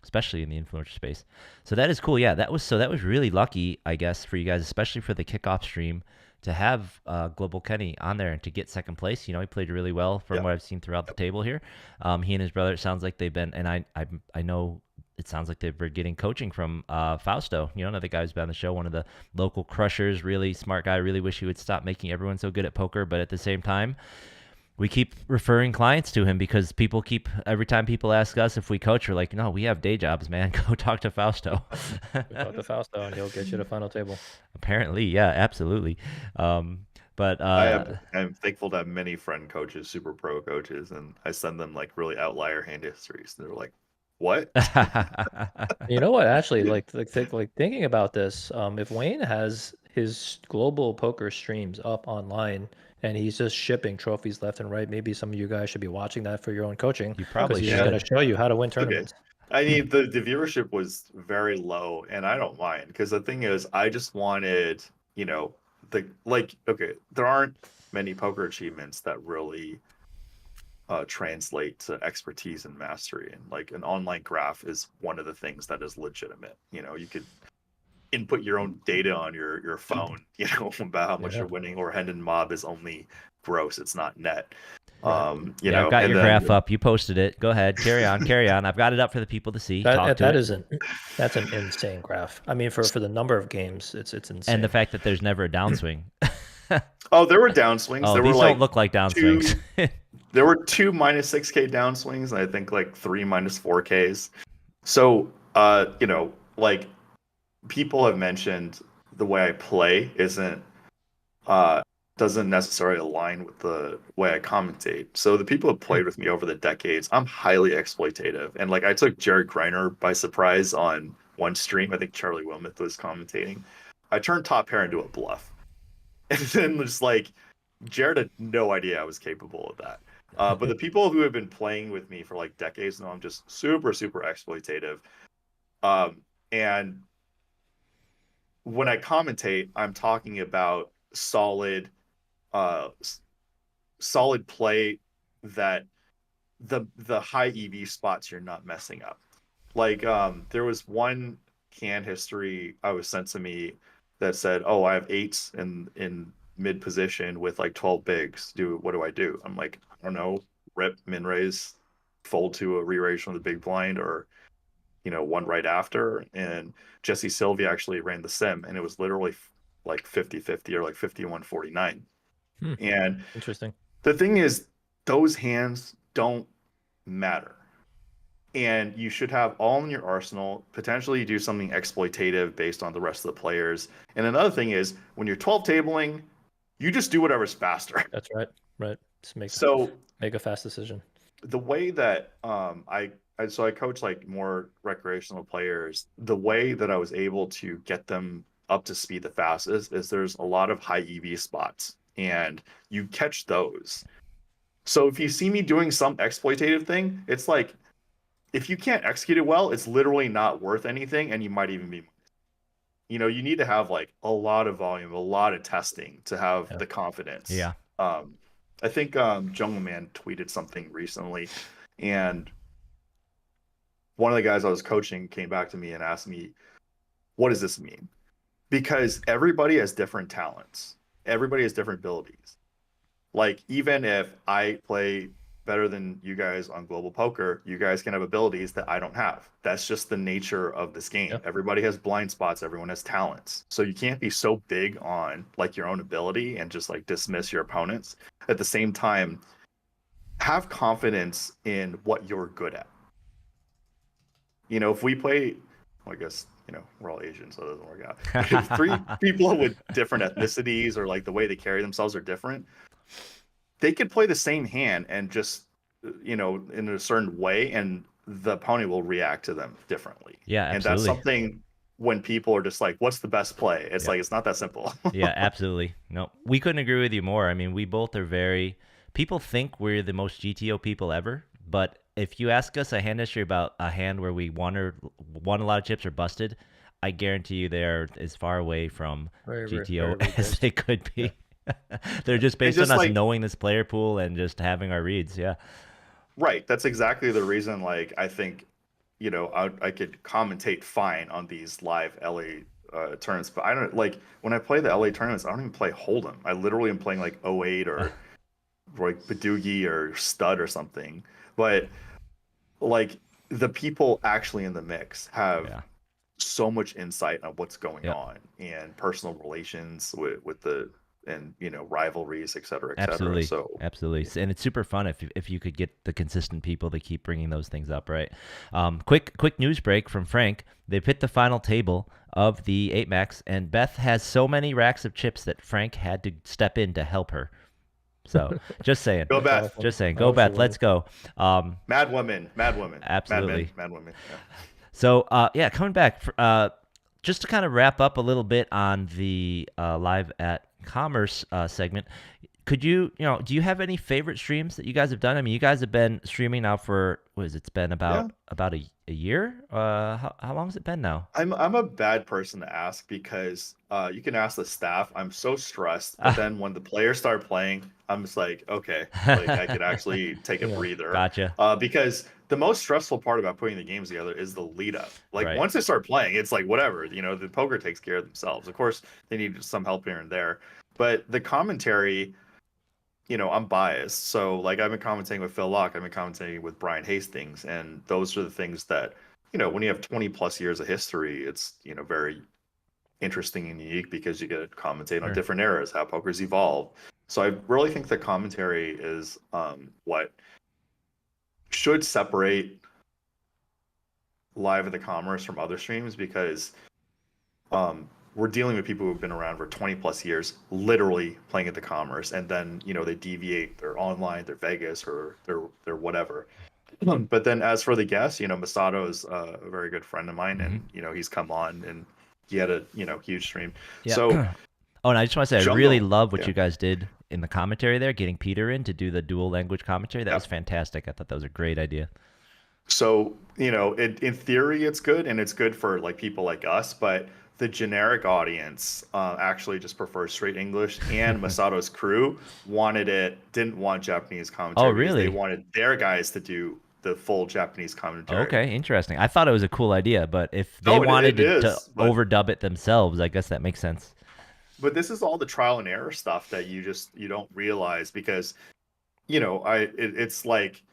Especially in the influencer space. So that is cool. Yeah, that was really lucky, I guess, for you guys, especially for the kickoff stream, to have Global Kenny on there and to get second place. He played really well from what I've seen throughout the table here. He and his brother, it sounds like they've been, and I know it sounds like they've been getting coaching from Fausto, another guy who's been on the show, one of the local crushers, really smart guy. Really wish he would stop making everyone so good at poker, but at the same time, we keep referring clients to him because every time people ask us if we coach, we're like, no, we have day jobs, man. Go talk to Fausto. Talk to Fausto and he'll get you to final table. Apparently, yeah, absolutely. But I'm thankful to have many friend coaches, super pro coaches, and I send them really outlier hand histories. They're like, what? You know what? Actually, thinking about this, if Wayne has his global poker streams up online and he's just shipping trophies left and right, maybe some of you guys should be watching that for your own coaching. You probably He's going to show you how to win tournaments. I mean, the viewership was very low, and I don't mind, because the thing is, I just wanted, there aren't many poker achievements that really translate to expertise and mastery, and an online graph is one of the things that is legitimate. You could input your own data on your phone, about how much you're winning, or Hendon Mob is only gross, it's not net. I've got your graph up. You posted it. Go ahead, carry on. I've got it up for the people to see. That's an insane graph. I mean, for the number of games, it's insane. And the fact that there's never a downswing. Oh, there were downswings. Oh, there these were don't look like downswings. There were 2 -6K downswings, and I think 3 -4Ks. So, people have mentioned the way I play doesn't necessarily align with the way I commentate. So the people who have played with me over the decades, I'm highly exploitative. And I took Jared Greiner by surprise on one stream. I think Charlie Wilmoth was commentating. I turned top pair into a bluff. And then just Jared had no idea I was capable of that. But the people who have been playing with me for decades know I'm just super, super exploitative. And when I commentate, I'm talking about solid, uh, solid play that the high EV spots you're not messing up. Like there was one hand history I was sent to me that said, "Oh, I have eights in mid position with like 12 bigs. What do I do?" I'm like, I don't know, rip, min raise, fold to a re-raise from the big blind, or one right after. And Jesse Sylvia actually ran the sim, and it was literally like 50-50 or like 51-49. And Interesting. the thing is, those hands don't matter. And you should have all in your arsenal. Potentially do something exploitative based on the rest of the players. And another thing is, when you're 12 tabling, you just do whatever's faster. That's right. Right. Just So make a fast decision. the way that I coach like more recreational players. The way that I was able to get them up to speed the fastest is there's a lot of high EV spots, and you catch those. So if you see me doing some exploitative thing, it's like, if you can't execute it well, it's literally not worth anything, and you might even be, you need to have like a lot of volume, a lot of testing to have the confidence. Yeah. I think Jungle Man tweeted something recently, and one of the guys I was coaching came back to me and asked me, "What does this mean?" Because everybody has different talents, everybody has different abilities. Like, even if I play better than you guys on global poker, you guys can have abilities that I don't have. That's just the nature of this game. Yep. Everybody has blind spots, everyone has talents. So you can't be so big on like your own ability and just like dismiss your opponents. At the same time, have confidence in what you're good at. If we play, well, I guess, we're all Asian, so it doesn't work out. If three people with different ethnicities, or like the way they carry themselves are different, they could play the same hand and just, in a certain way, and the opponent will react to them differently. Yeah, absolutely. And that's something, when people are just like, what's the best play? It's like, it's not that simple. Yeah, absolutely. No, we couldn't agree with you more. I mean, we both are people think we're the most GTO people ever, but if you ask us a hand history about a hand where we won a lot of chips or busted, I guarantee you they're as far away from GTO as they could be. They're just based on us knowing this player pool and just having our reads. Yeah. Right. That's exactly the reason, like, I think, I could commentate fine on these live LA tournaments, but I don't, like, when I play the LA tournaments, I don't even play Hold'em. I literally am playing like 08 or like Badoogie or Stud or something. But like, the people actually in the mix have so much insight on what's going on, and personal relations with the, and rivalries, et cetera, et cetera. Absolutely. So absolutely. And it's super fun if you could get the consistent people to keep bringing those things up, right? Quick news break from Frank. They've hit the final table of the 8 max, and Beth has so many racks of chips that Frank had to step in to help her. So just saying. Go Beth. Just saying. Go Beth. Let's go. Mad women. Absolutely. Mad women. Yeah. So coming back, just to kind of wrap up a little bit on the live at Commerce segment, could you do you have any favorite streams that you guys have done? I mean, you guys have been streaming now for it's been about a year. How long has it been now? I'm a bad person to ask, because you can ask the staff. I'm so stressed, but then when the players start playing, I'm just like, okay, like I could actually take a breather. Gotcha. Because the most stressful part about putting the games together is the lead up. Like, once they start playing, it's like whatever, the poker takes care of themselves. Of course, they need some help here and there, but the commentary, I'm biased. So like, I've been commentating with Phil Locke, I've been commentating with Brian Hastings, and those are the things that, when you have 20 plus years of history, it's, very interesting and unique, because you get to commentate on different eras, how poker's evolved. So I really think the commentary is what should separate live at the Commerce from other streams, because we're dealing with people who've been around for 20 plus years, literally playing at the Commerce, and then they deviate, they're online, they're Vegas, or they're whatever. But then as for the guests, Masato is a very good friend of mine, and he's come on, and he had a huge stream. So and I just want to say, I really love what you guys did in the commentary there, getting Peter in to do the dual language commentary. That was fantastic. I thought that was a great idea. So in theory it's good, and it's good for like people like us, but the generic audience actually just prefers straight English, and Masato's crew didn't want Japanese Oh, commentary because they really? wanted their guys to do the full Japanese commentary. Okay, interesting. I thought it was a cool idea, but if they No, wanted it to is, but overdub it themselves, I guess that makes sense. this is all the trial and error stuff that you don't realize because it's like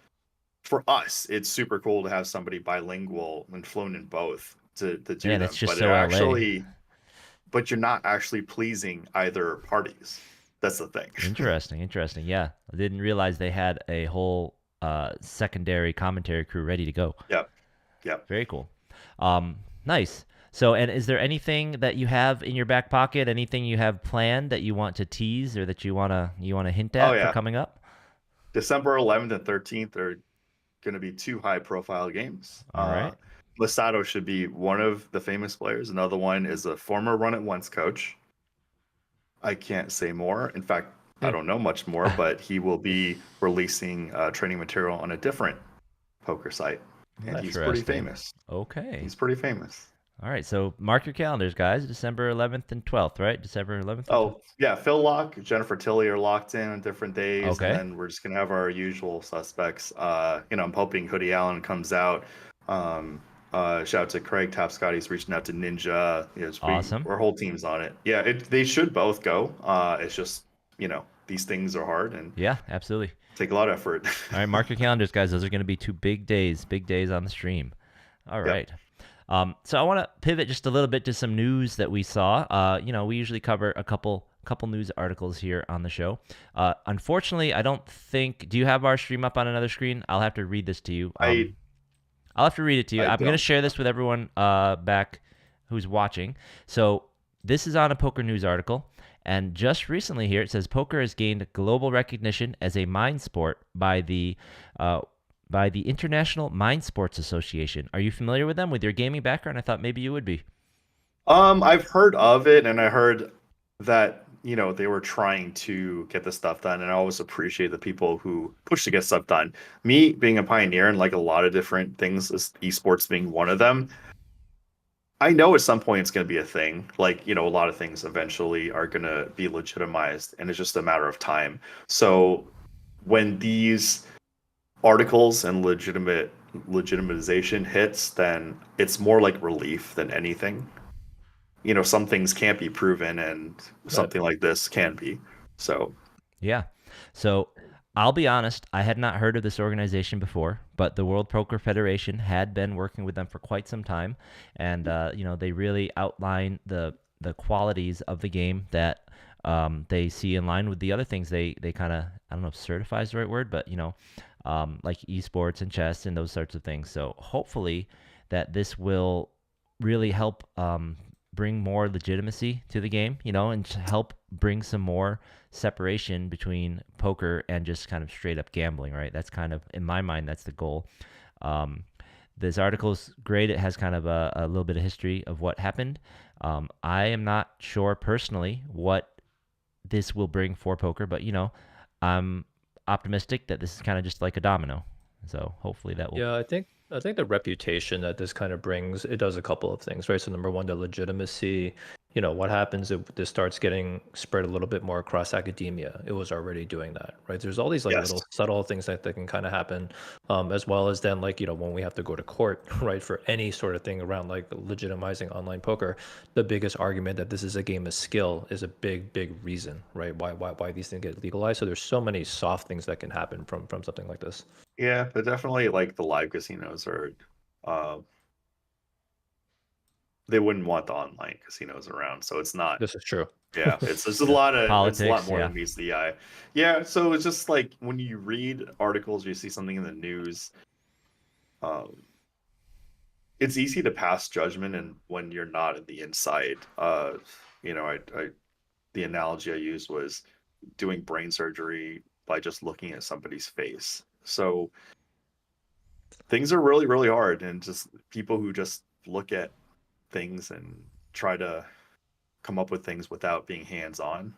for us, it's super cool to have somebody bilingual and fluent in both to do Man, it's them, just so LA. but you're not actually pleasing either parties. That's the thing. Interesting, interesting. Yeah, I didn't realize they had a whole secondary commentary crew ready to go. Yep. Yep. Very cool. Nice. So, and is there anything that you have in your back pocket? Anything you have planned that you want to tease or that you wanna hint Oh at for yeah. coming up? December 11th and 13th are going to be two high profile games. All right. Masato should be one of the famous players. Another one is a former Run It Once coach. I can't say more. In fact, I don't know much more, but he will be releasing training material on a different poker site, and he's pretty Interesting. famous. Okay. He's pretty famous. All right. So mark your calendars, guys. December 11th and 12th, right? December 11th and 12th. Oh yeah, Phil Lock, Jennifer Tilly are locked in on different days, and Okay. then we're just gonna have our usual suspects. I'm hoping Hoodie Allen comes out. Shout out to Craig Tapscott. He's reaching out to Ninja. Awesome. Our whole team's on it. Yeah, they should both go. It's just these things are hard and Yeah, absolutely. take a lot of effort. All right, mark your calendars, guys. Those are going to be two big days on the stream. All Yep. right. So I want to pivot just a little bit to some news that we saw. We usually cover a couple news articles here on the show. Unfortunately, I don't think. Do you have our stream up on another screen? I'll have to read this to you. I'll have to read it to you. I'm going to share this with everyone back who's watching. So this is on a Poker News article. And just recently here, it says poker has gained global recognition as a mind sport by the International Mind Sports Association. Are you familiar with them? With your gaming background, I thought maybe you would be. I've heard of it, and I heard that they were trying to get this stuff done, and I always appreciate the people who push to get stuff done. Me being a pioneer in like a lot of different things, esports being one of them, I know at some point it's going to be a thing. Like, a lot of things eventually are going to be legitimized, and it's just a matter of time. So when these articles and legitimization hits, then it's more like relief than anything. Some things can't be proven, and something like this can be. So Yeah. So I'll be honest, I had not heard of this organization before, but the World Poker Federation had been working with them for quite some time, and they really outline the qualities of the game that they see in line with the other things they kind of, I don't know if certify is the right word, but like esports and chess and those sorts of things. So hopefully that this will really help bring more legitimacy to the game, and to help bring some more separation between poker and just kind of straight up gambling, right? That's kind of, in my mind, that's the goal. This article's great. It has kind of a little bit of history of what happened. I am not sure personally what this will bring for poker, but I'm optimistic that this is kind of just like a domino. So hopefully that will. Yeah, I think the reputation that this kind of brings, it does a couple of things, right? So number one, the legitimacy. What happens if this starts getting spread a little bit more across academia? It was already doing that, right? There's all these like yes, little subtle things that can kind of happen, as well as then like when we have to go to court, right, for any sort of thing around like legitimizing online poker. The biggest argument that this is a game of skill is a big reason, right? Why these things get legalized. So there's so many soft things that can happen from something like this. yeah, but definitely like the live casinos are. They wouldn't want the online casinos around, so it's not. This is true. Yeah, it's a lot of Politics, it's a lot more yeah. than meets the eye. Yeah, so it's just like when you read articles, you see something in the news. It's easy to pass judgment, and when you're not in the inside, the analogy I used was doing brain surgery by just looking at somebody's face. So things are really, really hard, and just people who just look at things and try to come up with things without being hands-on.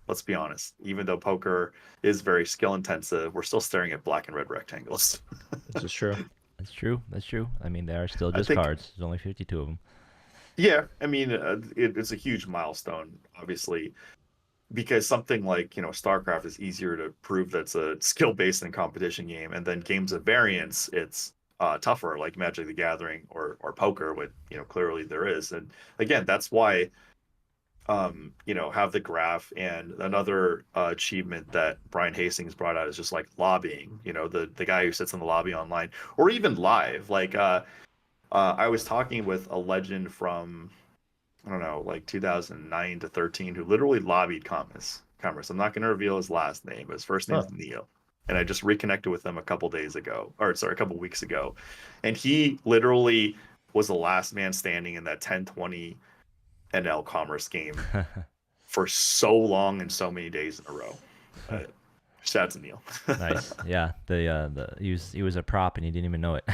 Let's be honest, even though poker is very skill intensive, we're still staring at black and red rectangles. This is true. That's true. I mean, they are still I just think cards. There's only 52 of them. Yeah, I mean, it's a huge milestone, obviously, because something like, StarCraft is easier to prove that's a skill-based and competition game, and then games of variance, it's tougher, like Magic the Gathering or poker, what clearly there is. And again, that's why have the graph. And another achievement that Brian Hastings brought out is just like lobbying, the guy who sits in the lobby online or even live. Like I was talking with a legend from, I don't know, like 2009 to 13, who literally lobbied Commerce. I'm not going to reveal his last name, but his first name's Neil. And I just reconnected with him a couple weeks ago. And he literally was the last man standing in that 10-20 NL Commerce game for so long and so many days in a row. Shout out to Neil. Nice. Yeah. He was a prop and he didn't even know it.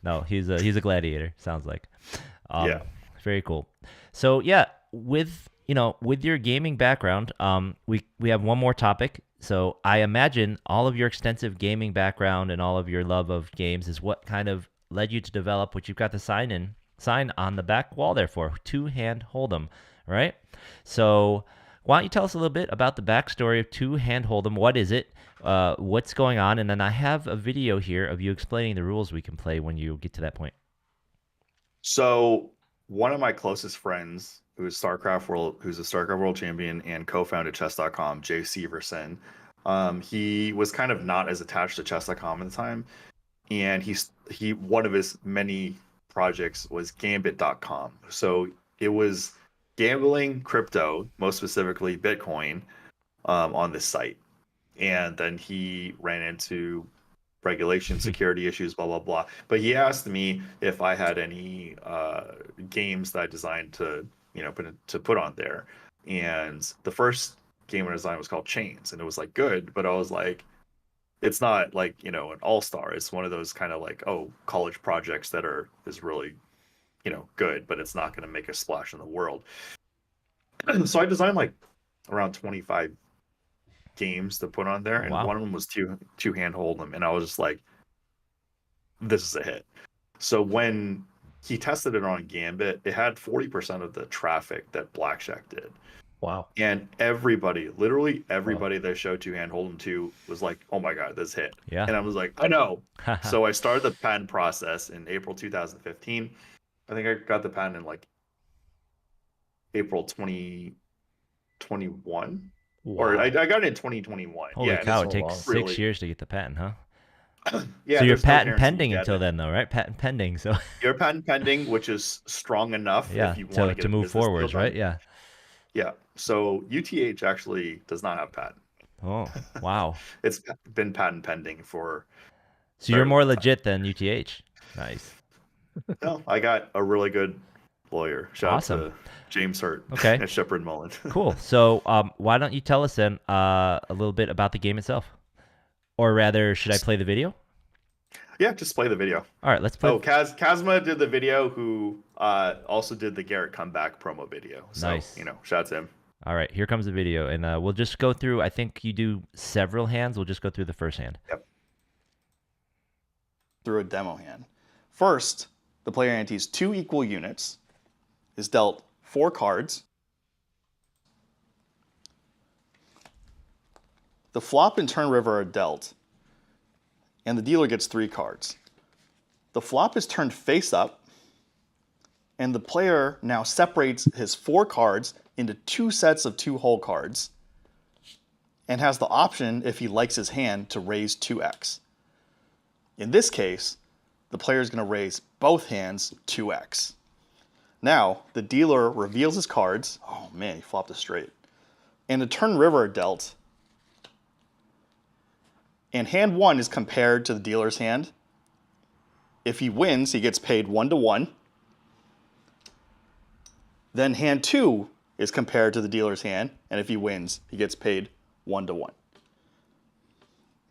No, he's a gladiator, sounds like. Yeah. Very cool. So yeah, with your gaming background, we have one more topic. So I imagine all of your extensive gaming background and all of your love of games is what kind of led you to develop what you've got the sign on the back wall there for Two-Hand Hold'em, right? So why don't you tell us a little bit about the backstory of Two-Hand Hold'em? What is it? What's going on? And then I have a video here of you explaining the rules we can play when you get to that point. So one of my closest friends, who's a StarCraft World Champion and co-founded Chess.com, Jay Severson, he was kind of not as attached to Chess.com at the time, and he one of his many projects was Gambit.com. So it was gambling crypto, most specifically Bitcoin, on this site. And then he ran into regulation, security issues, blah, blah, blah. But he asked me if I had any games that I designed to put on there. And the first game I designed was called Chains, and it was like good, but I was like, it's not like an all-star. It's one of those kind of like college projects that is really good, but it's not going to make a splash in the world. So I designed like around 25 games to put on there, and Wow. one of them was Two-Hand Hold'em, and I was just like, this is a hit. So when he tested it on Gambit, it had 40% of the traffic that Blackjack did. Wow. And literally everybody that I showed Two-Hand Hold'em to was like, oh my God, this hit. Yeah. And I was like, I know. So I started the patent process in April 2015. I think I got the patent in like April 2021. Wow. Or I got it in 2021. Holy yeah, cow, so it takes long. 6 years to get the patent, huh? Yeah, so you're there's no patent guarantee pending you get until it. then, though, right? Patent pending. So You're patent pending, which is strong enough yeah, if you want to move business deal forwards, done. right? Yeah. Yeah. So UTH actually does not have patent. Oh, wow. It's been patent pending for. So you're more legit than UTH. Nice. No, I got a really good lawyer. Shout Awesome. out to James Hurt Okay. at Shepherd Mullen. Cool. So why don't you tell us then a little bit about the game itself? Or rather, should I play the video? Yeah, just play the video. All right, let's play. Kazma did the video, who also did the Garrett comeback promo video. So, Nice. shout out to him. All right, here comes the video. And we'll just go through, I think you do several hands. We'll just go through the first hand. Yep. Through a demo hand. First, the player antes 2 equal units, is dealt 4 cards. The flop and turn river are dealt, and the dealer gets 3 cards. The flop is turned face up, and the player now separates his 4 cards into 2 sets of 2 whole cards, and has the option, if he likes his hand, to raise 2x. In this case, the player is going to raise both hands 2x. Now, the dealer reveals his cards. Oh man, he flopped a straight. And a turn river are dealt. And hand 1 is compared to the dealer's hand. If he wins, he gets paid 1-1. Then hand 2 is compared to the dealer's hand, and if he wins, he gets paid 1-1.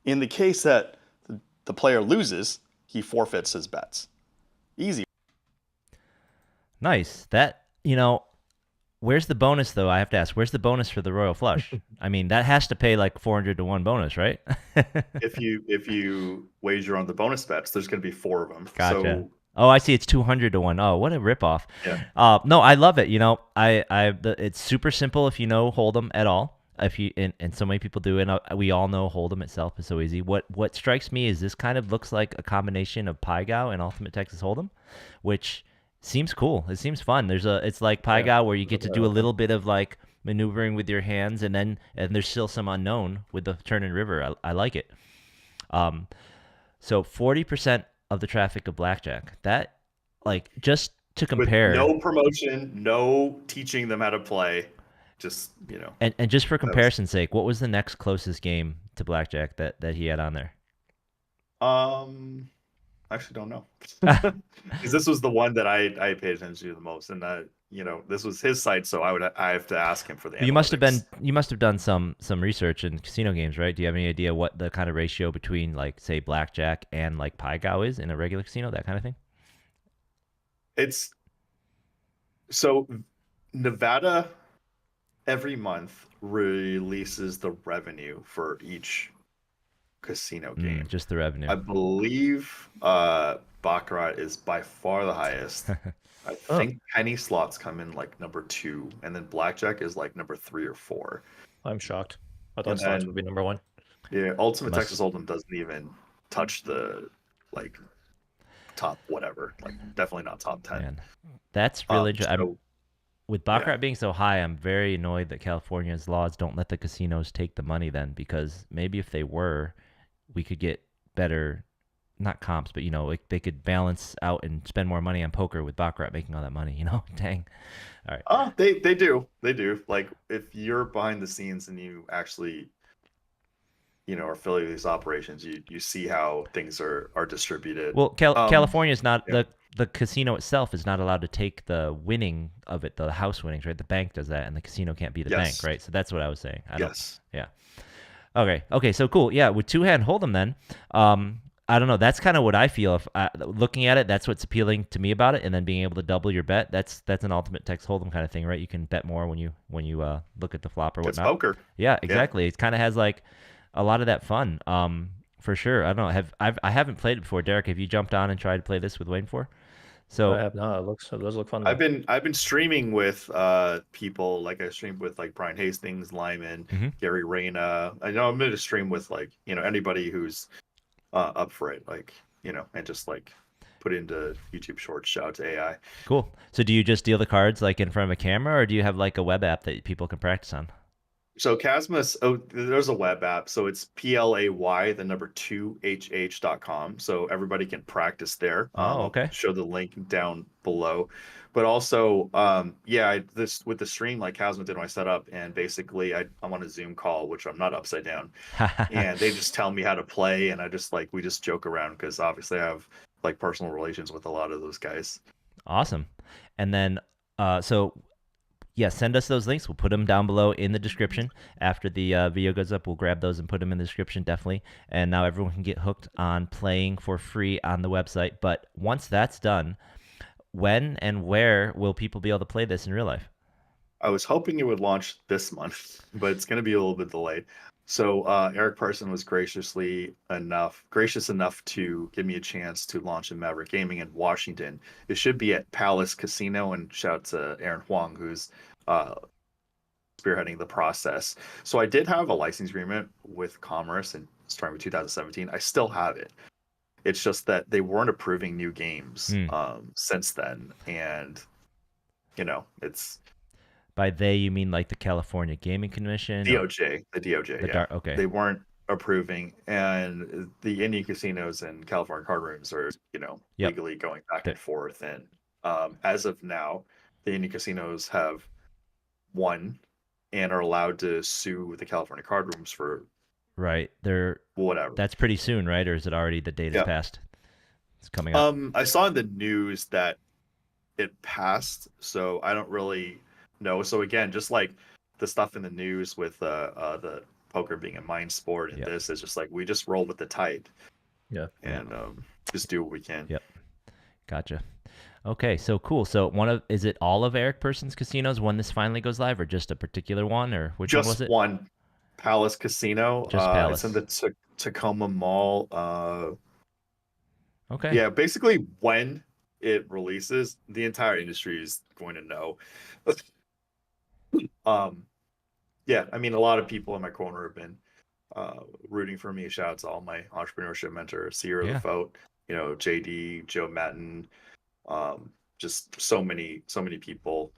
In the case that the player loses, he forfeits his bets. Easy. Nice. That, where's the bonus, though? I have to ask, where's the bonus for the Royal Flush? I mean, that has to pay like 400-1 bonus, right? If you wager on the bonus bets, there's going to be 4 of them. Gotcha. So Oh, I see. It's 200 to 1. Oh, what a ripoff. Yeah. No, I love it. It's super simple if you know Hold'em at all. If you and so many people do, and we all know Hold'em itself is so easy. What strikes me is this kind of looks like a combination of Paigo and Ultimate Texas Hold'em, which seems cool. It seems fun. It's like Paigo where you get to do a little bit of like maneuvering with your hands, and there's still some unknown with the turn and river. I like it. So 40% of the traffic of blackjack. That, like, just to compare, With no promotion, no teaching them how to play, just and just for comparison's sake, what was the next closest game to blackjack that he had on there? I actually don't know, because this was the one that I paid attention to the most, and this was his site, so I have to ask him for the. You must have done some research in casino games, right? Do you have any idea what the kind of ratio between, like, say blackjack and like Paigo is in a regular casino, that kind of thing? It's so Nevada every month releases the revenue for each casino game. Just the revenue. I believe Baccarat is by far the highest. I think penny slots come in like number 2, and then blackjack is like number 3 or 4. I'm shocked. I thought slots would be number 1. Yeah, Ultimate Texas Hold'em doesn't even touch the like top whatever. Like definitely not top 10. Man, that's really interesting. With Baccarat yeah. being so high, I'm very annoyed that California's laws don't let the casinos take the money then, because maybe if they were, we could get better, not comps, but like they could balance out and spend more money on poker with Baccarat making all that money. Dang. All right. Oh, they do. Like if you're behind the scenes and you actually are affiliated with these operations, you see how things are distributed. Well, California is not the casino itself is not allowed to take the winning of it, the house winnings, right? The bank does that, and the casino can't be the bank, right? So that's what I was saying. Yes. Yeah. Okay. So cool. Yeah, with two-hand Hold'em then. I don't know. That's kind of what I feel. If looking at it, that's what's appealing to me about it, and then being able to double your bet. That's an ultimate Texas Hold'em kind of thing, right? You can bet more when you look at the flop or whatnot. It's poker. Yeah, exactly. It kind of has like a lot of that fun. For sure. I don't know. I haven't played it before. Derek, have you jumped on and tried to play this with Wayne for? So I have not. It does look fun. I've been streaming with people, like I streamed with like Brian Hastings, Lyman, Gary Reyna. I know I'm going to stream with like anybody who's up for it, like and just like put into YouTube Shorts. Shout out to AI. Cool. So do you just deal the cards like in front of a camera, or do you have like a web app that people can practice on? So Casmus, there's a web app. So it's PLAY2HH.com. So everybody can practice there. Okay. I'll show the link down below. But also, this with the stream, like Casmus did when I set up, and basically I'm on a Zoom call, which I'm not upside down, and they just tell me how to play, and we just joke around because obviously I have like personal relations with a lot of those guys. Awesome. And then send us those links. We'll put them down below in the description. After the video goes up, we'll grab those and put them in the description, definitely. And now everyone can get hooked on playing for free on the website. But once that's done, when and where will people be able to play this in real life? I was hoping it would launch this month, but it's going to be a little bit delayed. So Eric Parson was gracious enough to give me a chance to launch in Maverick Gaming in Washington. It should be at Palace Casino, and shout out to Aaron Huang, who's spearheading the process. So I did have a license agreement with Commerce and starting with 2017. I still have it. It's just that they weren't approving new games since then, and it's. By they, you mean like the California Gaming Commission? DOJ, the DOJ, okay. They weren't approving, and the Indian casinos and California card rooms are, legally going back and forth. And as of now, the Indian casinos have won and are allowed to sue the California card rooms for. Right. They're whatever. That's pretty soon, right? Or is it already the date has passed? It's coming up. I saw in the news that it passed, so I don't really know. So again, just like the stuff in the news with the poker being a mind sport, and this is just like we just roll with the tide. Yeah. And just do what we can. Yep. Gotcha. Okay, so cool. So is it all of Eric Person's casinos when this finally goes live, or just a particular one, or which one was it? Just one. Palace Casino. Just Palace. It's in the Tacoma Mall. Okay. Yeah, basically when it releases, the entire industry is going to know. Yeah, I mean, a lot of people in my corner have been rooting for me. Shout out to all my entrepreneurship mentors, Sierra Yeah. Lafote, JD, Joe Matten, just so many people.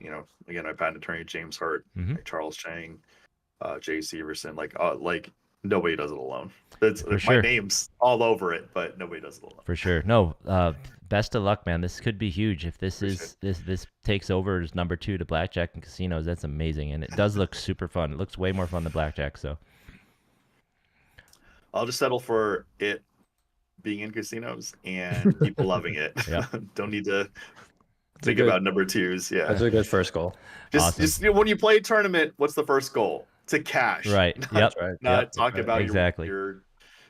Again, my patent attorney James Hart, Mhm. like Charles Chiang, Jay Severson, like nobody does it alone. It's For my sure. name's all over it, but nobody does it alone. For sure. No, best of luck, man. This could be huge. If this Appreciate is this takes over as number 2 to blackjack and casinos, that's amazing. And it does look super fun. It looks way more fun than blackjack. So I'll just settle for it being in casinos and people loving it. Yeah. Don't need to a think good- about number twos. Yeah. That's a good first goal. Awesome. Just when you play a tournament, what's the first goal? To cash. Right. Not, Yep. Right. Not Yep. talk Right. about Exactly. your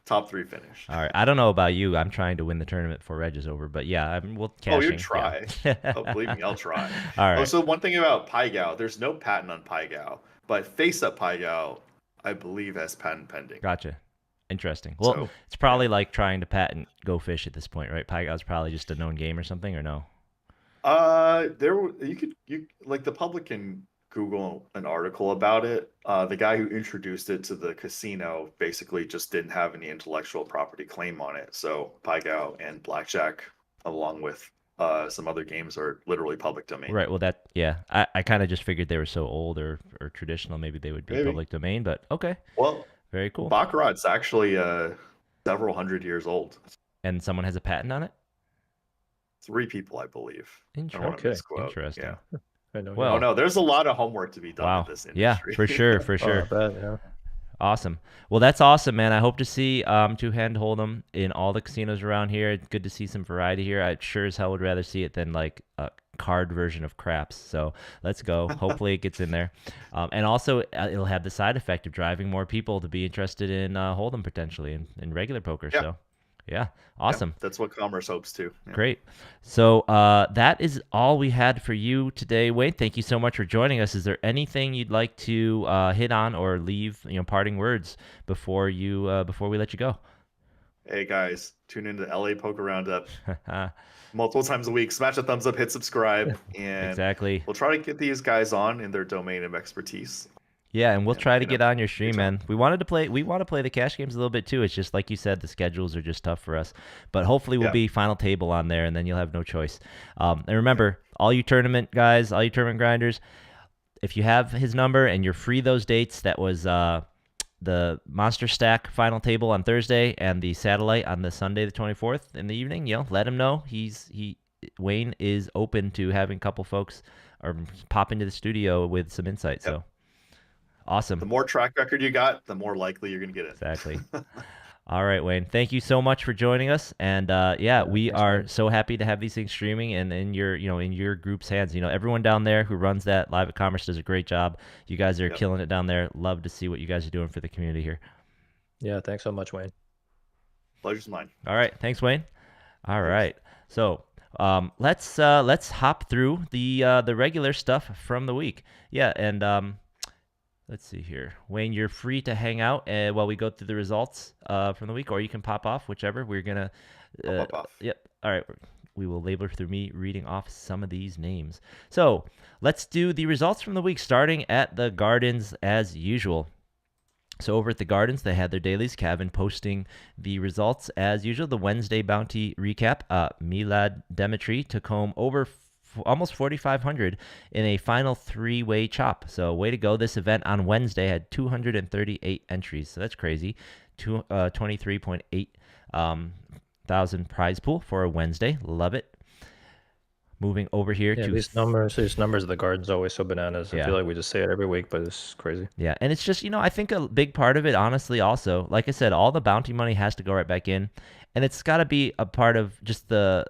top 3 finish. All right. I don't know about you. I'm trying to win the tournament before Reg is over, but yeah, we'll cash. Oh, you try. Yeah. Oh, believe me, I'll try. All right. Oh, so one thing about PaiGao, there's no patent on PaiGao, but Face Up PaiGao, I believe, has patent pending. Gotcha. Interesting. Well, So, it's probably like trying to patent Go Fish at this point, right? PaiGao's probably just a known game or something, or no? you like the public can Google an article about it. The guy who introduced it to the casino basically just didn't have any intellectual property claim on it. So PaiGao and Blackjack, along with some other games, are literally public domain. Right. Well, I kind of just figured they were so old or traditional, maybe they would be Maybe. public domain, but okay. Well, Very cool. Baccarat's actually several hundred years old. And someone has a patent on it? 3 people, I believe. I don't want Okay. to misquote. Interesting. Yeah. I know. Well- Oh no, there's a lot of homework to be done Wow. with this Yeah, industry. for sure, for Oh, sure. I bet, yeah. Awesome. Well, that's awesome, man. I hope to see two-hand hold'em in all the casinos around here. It's good to see some variety here. I sure as hell would rather see it than like a card version of craps. So let's go. Hopefully it gets in there. And also it'll have the side effect of driving more people to be interested in hold'em potentially in regular poker. Yeah. So yeah, Yeah, awesome. that's what Commerce hopes to. Yeah. Great. So that is all we had for you today, Wade. Thank you so much for joining us. Is there anything you'd like to hit on or leave, parting words before we let you go? Hey guys, tune into LA Poker Roundup multiple times a week. Smash a thumbs up, hit subscribe, and Exactly. we'll try to get these guys on in their domain of expertise. Yeah, and we'll try to you get know, on your stream, man. We want to play the cash games a little bit too. It's just like you said, the schedules are just tough for us. But hopefully we'll Yeah. be final table on there, and then you'll have no choice. And remember, all you tournament guys, all you tournament grinders, if you have his number and you're free those dates, that was the Monster Stack final table on Thursday and the Satellite on the Sunday, the 24th in the evening. Let him know Wayne is open to having a couple folks or pop into the studio with some insight. Yep. So awesome. The more track record you got, the more likely you're going to get it. Exactly. All right, Wayne. Thank you so much for joining us. And we thanks, are man. so happy to have these things streaming and in your group's hands. Everyone down there who runs that Live at Commerce does a great job. You guys are Yep. killing it down there. Love to see what you guys are doing for the community here. Yeah, thanks so much, Wayne. Pleasure's mine. All right. Thanks, Wayne. All right. So let's hop through the regular stuff from the week. Yeah, and let's see here. Wayne, you're free to hang out while we go through the results from the week, or you can pop off, whichever. We're going to... Pop off. Yep. All right. We will labor through me reading off some of these names. So let's do the results from the week, starting at the Gardens as usual. So over at the Gardens, they had their dailies. Kevin posting the results as usual. The Wednesday bounty recap. Milad Demetri took home over almost 4,500 in a final 3-way chop. So way to go. This event on Wednesday had 238 entries. So that's crazy. 23.8 thousand prize pool for a Wednesday. Love it. Moving over here Yeah, to these numbers of the Garden's always so bananas. Yeah. I feel like we just say it every week, but it's crazy. Yeah, and it's just, I think a big part of it, honestly, also, like I said, all the bounty money has to go right back in, and it's got to be a part of just the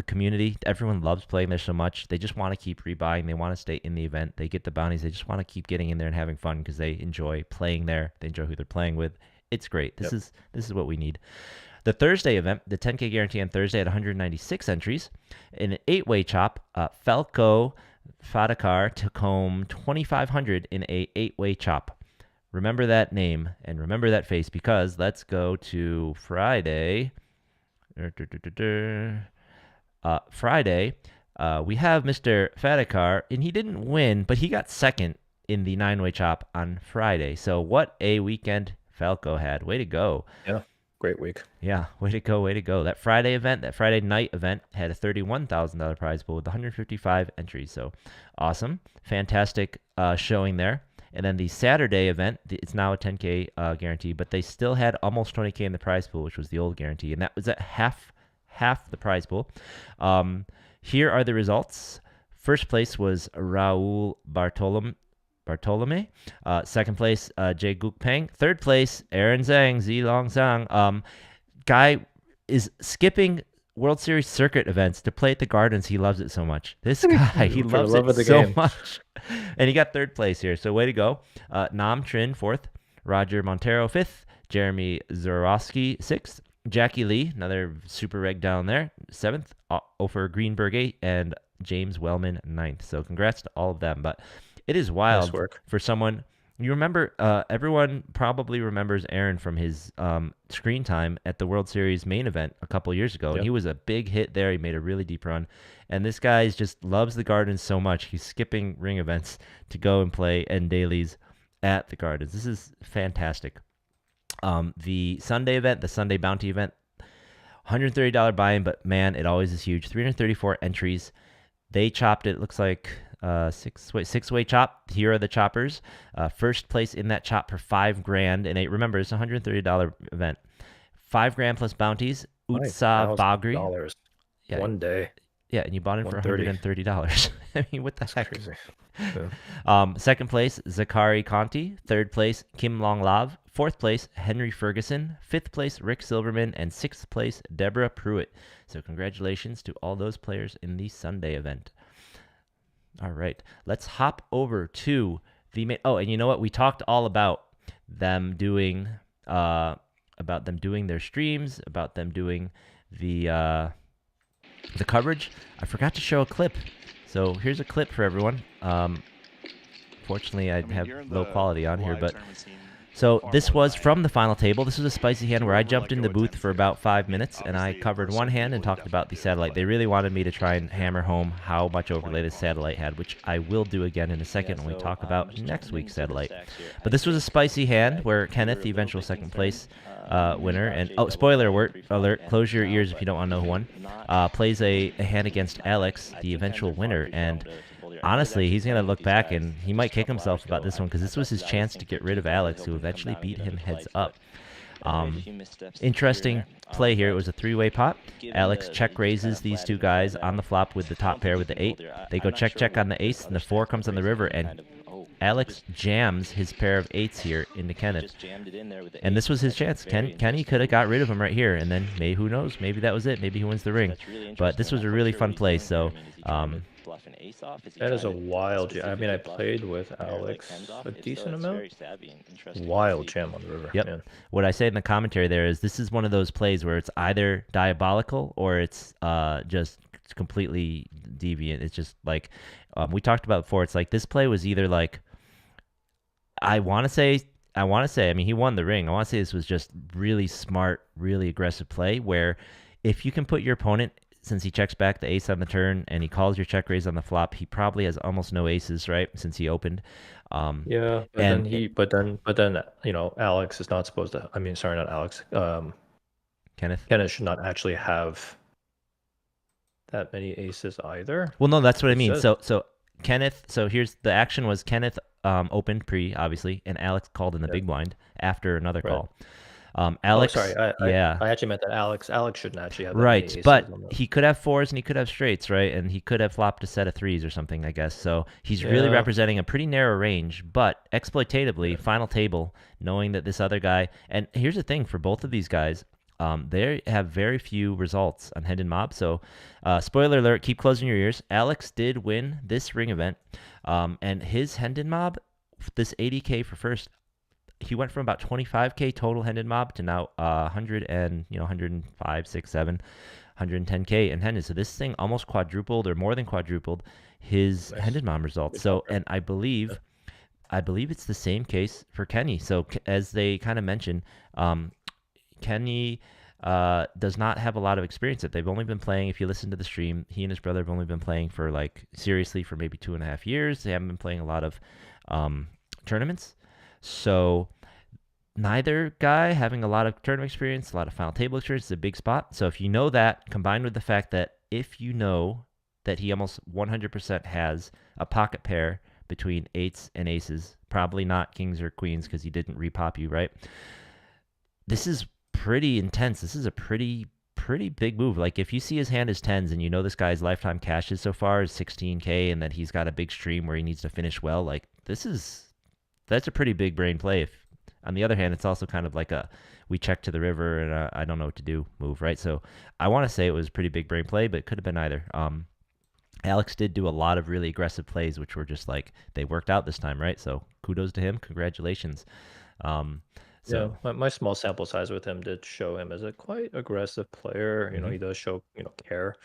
community. Everyone loves playing there so much. They just want to keep rebuying. They want to stay in the event. They get the bounties. They just want to keep getting in there and having fun because they enjoy playing there. They enjoy who they're playing with. It's great. This is what we need. The Thursday event, the 10K guarantee on Thursday at 196 entries. In an 8-way chop, Falco Fadakar took home 2,500 in a 8-way chop. Remember that name and remember that face because let's go to Friday. Friday, we have Mr. Fadikar, and he didn't win, but he got second in the 9-way chop on Friday. So what a weekend Falco had. Way to go. Yeah, great week. Yeah, way to go, way to go. That Friday event, that Friday night event had a $31,000 prize pool with 155 entries. So awesome. Fantastic showing there. And then the Saturday event, it's now a 10K guarantee, but they still had almost 20K in the prize pool, which was the old guarantee. And that was at half the prize pool. Here are the results. First place was Raul Bartolome. Second place, Jay Guk Peng. Third place, Aaron Zhang, Zilong Zhang. Guy is skipping World Series circuit events to play at the Gardens. He loves it so much. This guy, he loves it so much. And he got third place here, so way to go. Nam Trin, fourth. Roger Montero, fifth. Jeremy Zorowski, sixth. Jackie Lee, another super reg down there, seventh. Ofer Greenberg, eighth. And James Wellman, ninth. So congrats to all of them. But it is wild for someone. You remember, everyone probably remembers Aaron from his screen time at the World Series main event a couple years ago. Yep. And he was a big hit there. He made a really deep run. And this guy just loves the Gardens so much. He's skipping ring events to go and play end dailies at the Gardens. This is fantastic. The Sunday event, the Sunday Bounty event, $130 buy-in, but man, it always is huge. 334 entries. They chopped it looks like six-way chop. Here are the choppers. First place in that chop for $5,000, and remember it's a $130 event. $5,000 plus bounties. Utsav Bagri. Yeah, one day. Yeah, and you bought it for $130. I mean, what the heck? Crazy. Yeah. Second place, Zakari Conti. Third place, Kim Long Lav. Fourth place, Henry Ferguson. Fifth place, Rick Silverman. And sixth place, Deborah Pruitt. So congratulations to all those players in the Sunday event. All right, let's hop over to the main. Oh, and you know what? We talked all about them doing their streams, about them doing the coverage. I forgot to show a clip, so here's a clip for everyone. Fortunately, I have low quality on here, but. So this was from the final table. This was a spicy hand where I jumped in the booth for about 5 minutes, and I covered one hand and talked about the satellite. They really wanted me to try and hammer home how much overlay the satellite had, which I will do again in a second when we talk about next week's satellite. But this was a spicy hand where Kenneth, the eventual second place winner, and spoiler alert, close your ears if you don't want to know who won, plays a hand against Alex, the eventual winner, and honestly, he's going to look back and he might kick himself about this one because this was his chance to get rid of Alex, who eventually beat him heads up. Interesting play here. It was a three-way pot. Alex check raises these two guys on the flop with the top pair with the 8. They go check on the ace, and the 4 comes on the river, and Alex jams his pair of 8s here into Kenneth. And this was his chance. Kenny could have got rid of him right here, and then who knows? Maybe that was it. Maybe he wins the ring. But this was a really fun play, so... that is a wild. I mean, I played with Alex a decent amount. Wild jam on the river. Yep. Man. What I say in the commentary there is this is one of those plays where it's either diabolical or it's just completely deviant. It's just like we talked about before. It's like this play was either like I want to say. I mean, he won the ring. I want to say this was just really smart, really aggressive play where if you can put your opponent. Since he checks back the ace on the turn and he calls your check raise on the flop, he probably has almost no aces, right? Since he opened. Yeah, but then Alex is not supposed to. I mean, sorry, not Alex. Kenneth should not actually have that many aces either. Well, no, that's what I mean. So Kenneth. So here's the action was Kenneth opened pre obviously, and Alex called in the big blind after another call. Alex, I actually meant that Alex shouldn't actually have that right, many aces but on he could have 4s and he could have straights, right? And he could have flopped a set of 3s or something, I guess. So he's really representing a pretty narrow range, but exploitatively, final table, knowing that this other guy. And here's the thing for both of these guys, they have very few results on Hendon Mob. So, spoiler alert, keep closing your ears. Alex did win this ring event, and his Hendon Mob, this 80K for first. He went from about 25K total Hendon Mob to now 105, 6, 7, 110K in Hendon. So this thing almost quadrupled or more than quadrupled his Hendon Mob results. So, and I believe it's the same case for Kenny. So as they kind of mentioned, Kenny does not have a lot of experience. That they've only been playing. If you listen to the stream, he and his brother have only been playing for like seriously for maybe 2.5 years. They haven't been playing a lot of tournaments. So neither guy having a lot of tournament experience, a lot of final table experience is a big spot. So if you know that, combined with the fact that if you know that he almost 100% has a pocket pair between eights and aces, probably not kings or queens because he didn't repop you, right? This is pretty intense. This is a pretty big move. Like if you see his hand as tens and you know this guy's lifetime cashes so far is 16K and that he's got a big stream where he needs to finish well, like that's a pretty big brain play. If on the other hand, it's also kind of like a we check to the river and I don't know what to do move, right? So I want to say it was a pretty big brain play, but it could have been either. Alex did do a lot of really aggressive plays, which were just like they worked out this time, right? So kudos to him. Congratulations. So my small sample size with him did show him as a quite aggressive player. You know, he does show care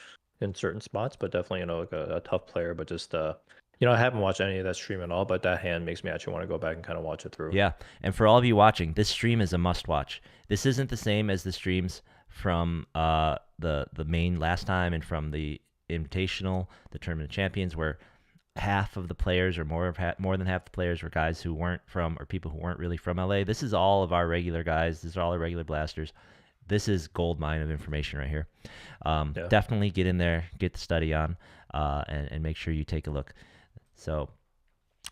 in certain spots, but definitely like a tough player. But just I haven't watched any of that stream at all, but that hand makes me actually want to go back and kind of watch it through. Yeah, and for all of you watching, this stream is a must-watch. This isn't the same as the streams from the main last time and from the Invitational, the Tournament of Champions, where half of the players or more than half the players were guys who weren't from or people who weren't really from LA. This is all of our regular guys. These are all our regular blasters. This is gold mine of information right here. Definitely get in there, get the study on, and make sure you take a look. So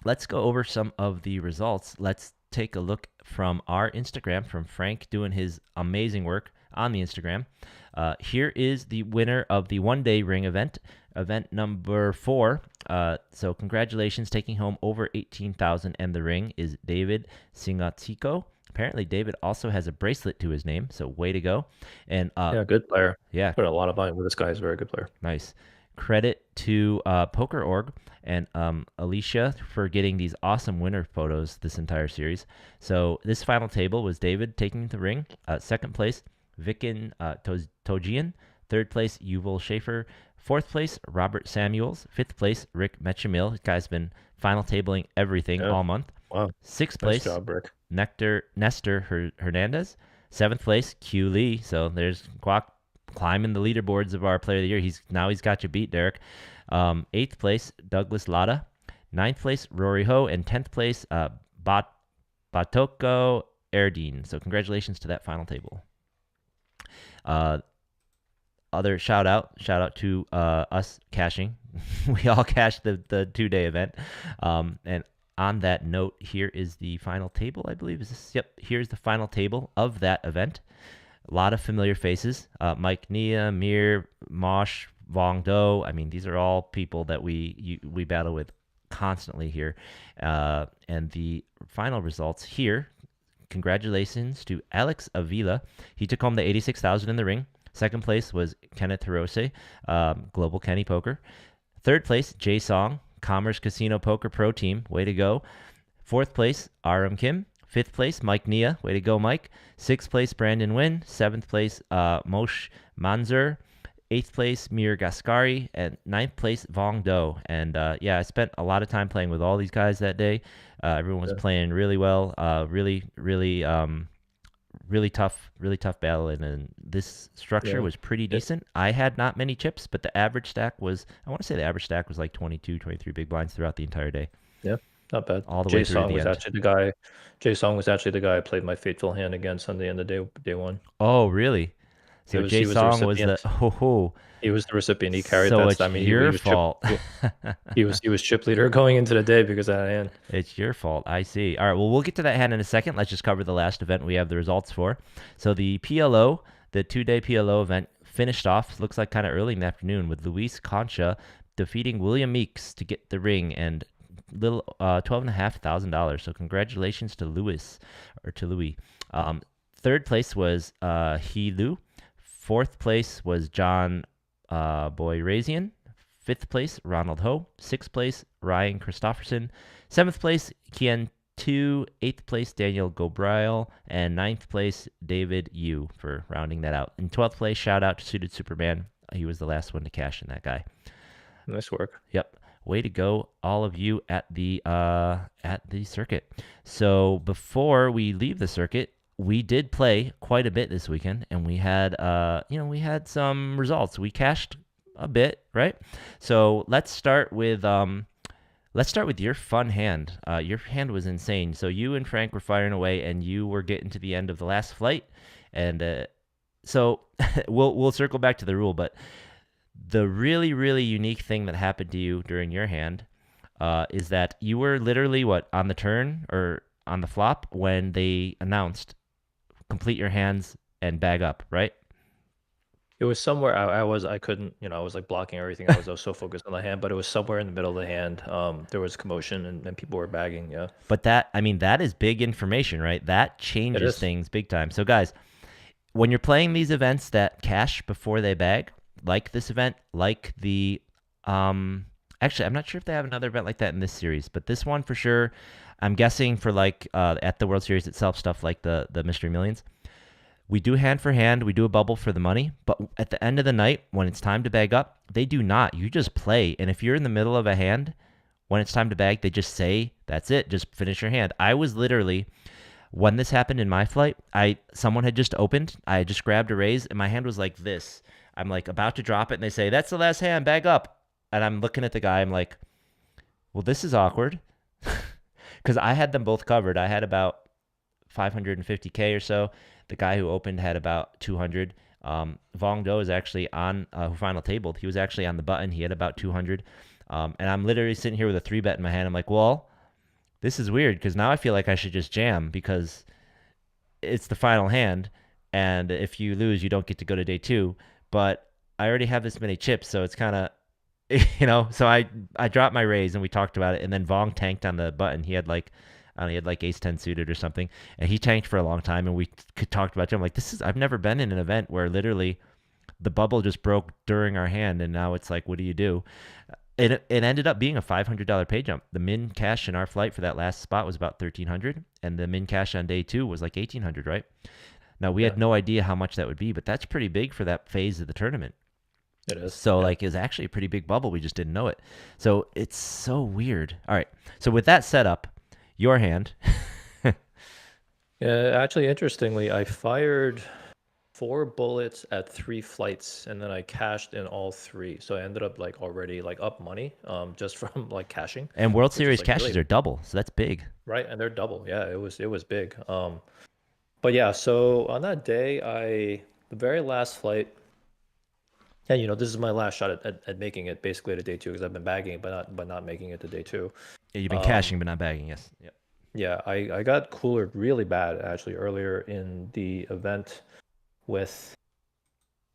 let's go over some of the results. Let's take a look from our Instagram, from Frank doing his amazing work on the Instagram. Here is the winner of the one-day ring event number 4. So congratulations, taking home over 18,000 and the ring is David Singatiko. Apparently, David also has a bracelet to his name, so way to go. And good player. Yeah, put a lot of money with this guy. He's a very good player. Nice. Credit to Poker.org and Alicia for getting these awesome winner photos this entire series. So this final table was David taking the ring. Second place, Vikin Tojian. Third place, Yuval Schaefer. Fourth place, Robert Samuels. Fifth place, Rick Mechamil. This guy's been final tabling everything all month. Wow. Sixth Nice place, job, Rick. Nestor Hernandez. Seventh place, Q Lee. So there's Kwok climbing the leaderboards of our player of the year. He's got you beat, Derek. Eighth place, Douglas Lada. Ninth place, Rory Ho. And 10th place, Batoko Erdine. So congratulations to that final table. Other shout out to us cashing. We all cashed the 2-day event. And on that note, here is the final table, I believe. Here's the final table of that event. A lot of familiar faces. Mike Nia, Mir, Mosh, Vong Do. I mean, these are all people that we battle with constantly here. And the final results here. Congratulations to Alex Avila. He took home the 86,000 in the ring. Second place was Kenneth Hirose, Global Kenny Poker. Third place, Jay Song, Commerce Casino Poker Pro Team. Way to go. Fourth place, RM Kim. Fifth place, Mike Nia. Way to go, Mike. Sixth place, Brandon Wynn. Seventh place, Moshe Manzur. Eighth place, Mir Gaskari. And ninth place, Vong Do. And I spent a lot of time playing with all these guys that day. Everyone was playing really well. Really tough battle. And this structure was pretty decent. I had not many chips, but the average stack was, I want to say the average stack was like 22, 23 big blinds throughout the entire day. Yeah. Not bad. All the way through the end. Jay Song was actually the guy I played my fateful hand against on the end of day one. Oh, really? So Jay Song was the he was the recipient. He carried so that. It's your fault. He was chip leader going into the day because of that hand. It's your fault. I see. All right. Well, we'll get to that hand in a second. Let's just cover the last event we have the results for. So the PLO, the 2-day PLO event, finished off. Looks like kind of early in the afternoon with Luis Concha defeating William Meeks to get the ring and little $12,500. So congratulations to Louis. Third place was He Lu. Fourth place was John Boyrazian. Fifth place, Ronald Ho. Sixth place, Ryan Christofferson. Seventh place, Kian Tu. Eighth place, Daniel Gobriel. And ninth place, David Yu for rounding that out. In 12th place, shout out to Suited Superman. He was the last one to cash in, that guy. Nice work. Yep. Way to go, all of you at the circuit. So before we leave the circuit, we did play quite a bit this weekend, and we had we had some results. We cashed a bit, right? So let's start with your fun hand. Your hand was insane. So you and Frank were firing away, and you were getting to the end of the last flight, and so we'll circle back to the rule, but the really, really unique thing that happened to you during your hand is that you were literally on the turn or on the flop when they announced complete your hands and bag up, right? It was somewhere I couldn't, I was like blocking everything. I was so focused on the hand, but it was somewhere in the middle of the hand. There was commotion and people were bagging. Yeah. But that is big information, right? That changes is. things big time. So guys, when you're playing these events that cash before they bag, like this event, like the actually, I'm not sure if they have another event like that in this series, but this one for sure. I'm guessing for like at the World Series itself, stuff like the Mystery Millions. We do hand for hand. We do a bubble for the money. But at the end of the night, when it's time to bag up, they do not. You just play. And if you're in the middle of a hand, when it's time to bag, they just say, that's it. Just finish your hand. I was literally, when this happened in my flight, someone had just opened. I just grabbed a raise, and my hand was like this. I'm like about to drop it, and they say, that's the last hand. Bag up. And I'm looking at the guy. I'm like, well, this is awkward. Because I had them both covered. I had about 550K or so. The guy who opened had about 200. Vong Do is actually on who final tabled. He was actually on the button. He had about 200. And I'm literally sitting here with a 3-bet in my hand. I'm like, well, this is weird because now I feel like I should just jam because it's the final hand. And if you lose, you don't get to go to day 2. But I already have this many chips, so it's kind of, so I dropped my raise and we talked about it. And then Vong tanked on the button. He had like, I don't know, he had like ace 10 suited or something, and he tanked for a long time, and we talked about it. I'm like, I've never been in an event where literally the bubble just broke during our hand, and now it's like, what do you do? It ended up being a $500 pay jump. The min cash in our flight for that last spot was about $1,300, and the min cash on day 2 was like $1,800, right? Now, we had no idea how much that would be, but that's pretty big for that phase of the tournament. It is. So, like, it's actually a pretty big bubble. We just didn't know it. So, it's so weird. All right. So, with that setup, your hand. Yeah, actually, interestingly, I fired 4 bullets at 3 flights, and then I cashed in all 3. So I ended up like already like up money, just from like cashing. And World Which is, Series like, cashes really are double, so that's big. right, and they're double. Yeah, it was big. But yeah, so on that day, the very last flight, and this is my last shot at making it basically to day 2 because I've been bagging, but not making it to day 2. Yeah, you've been cashing but not bagging, yes. Yep. Yeah, I got coolered really bad actually earlier in the event with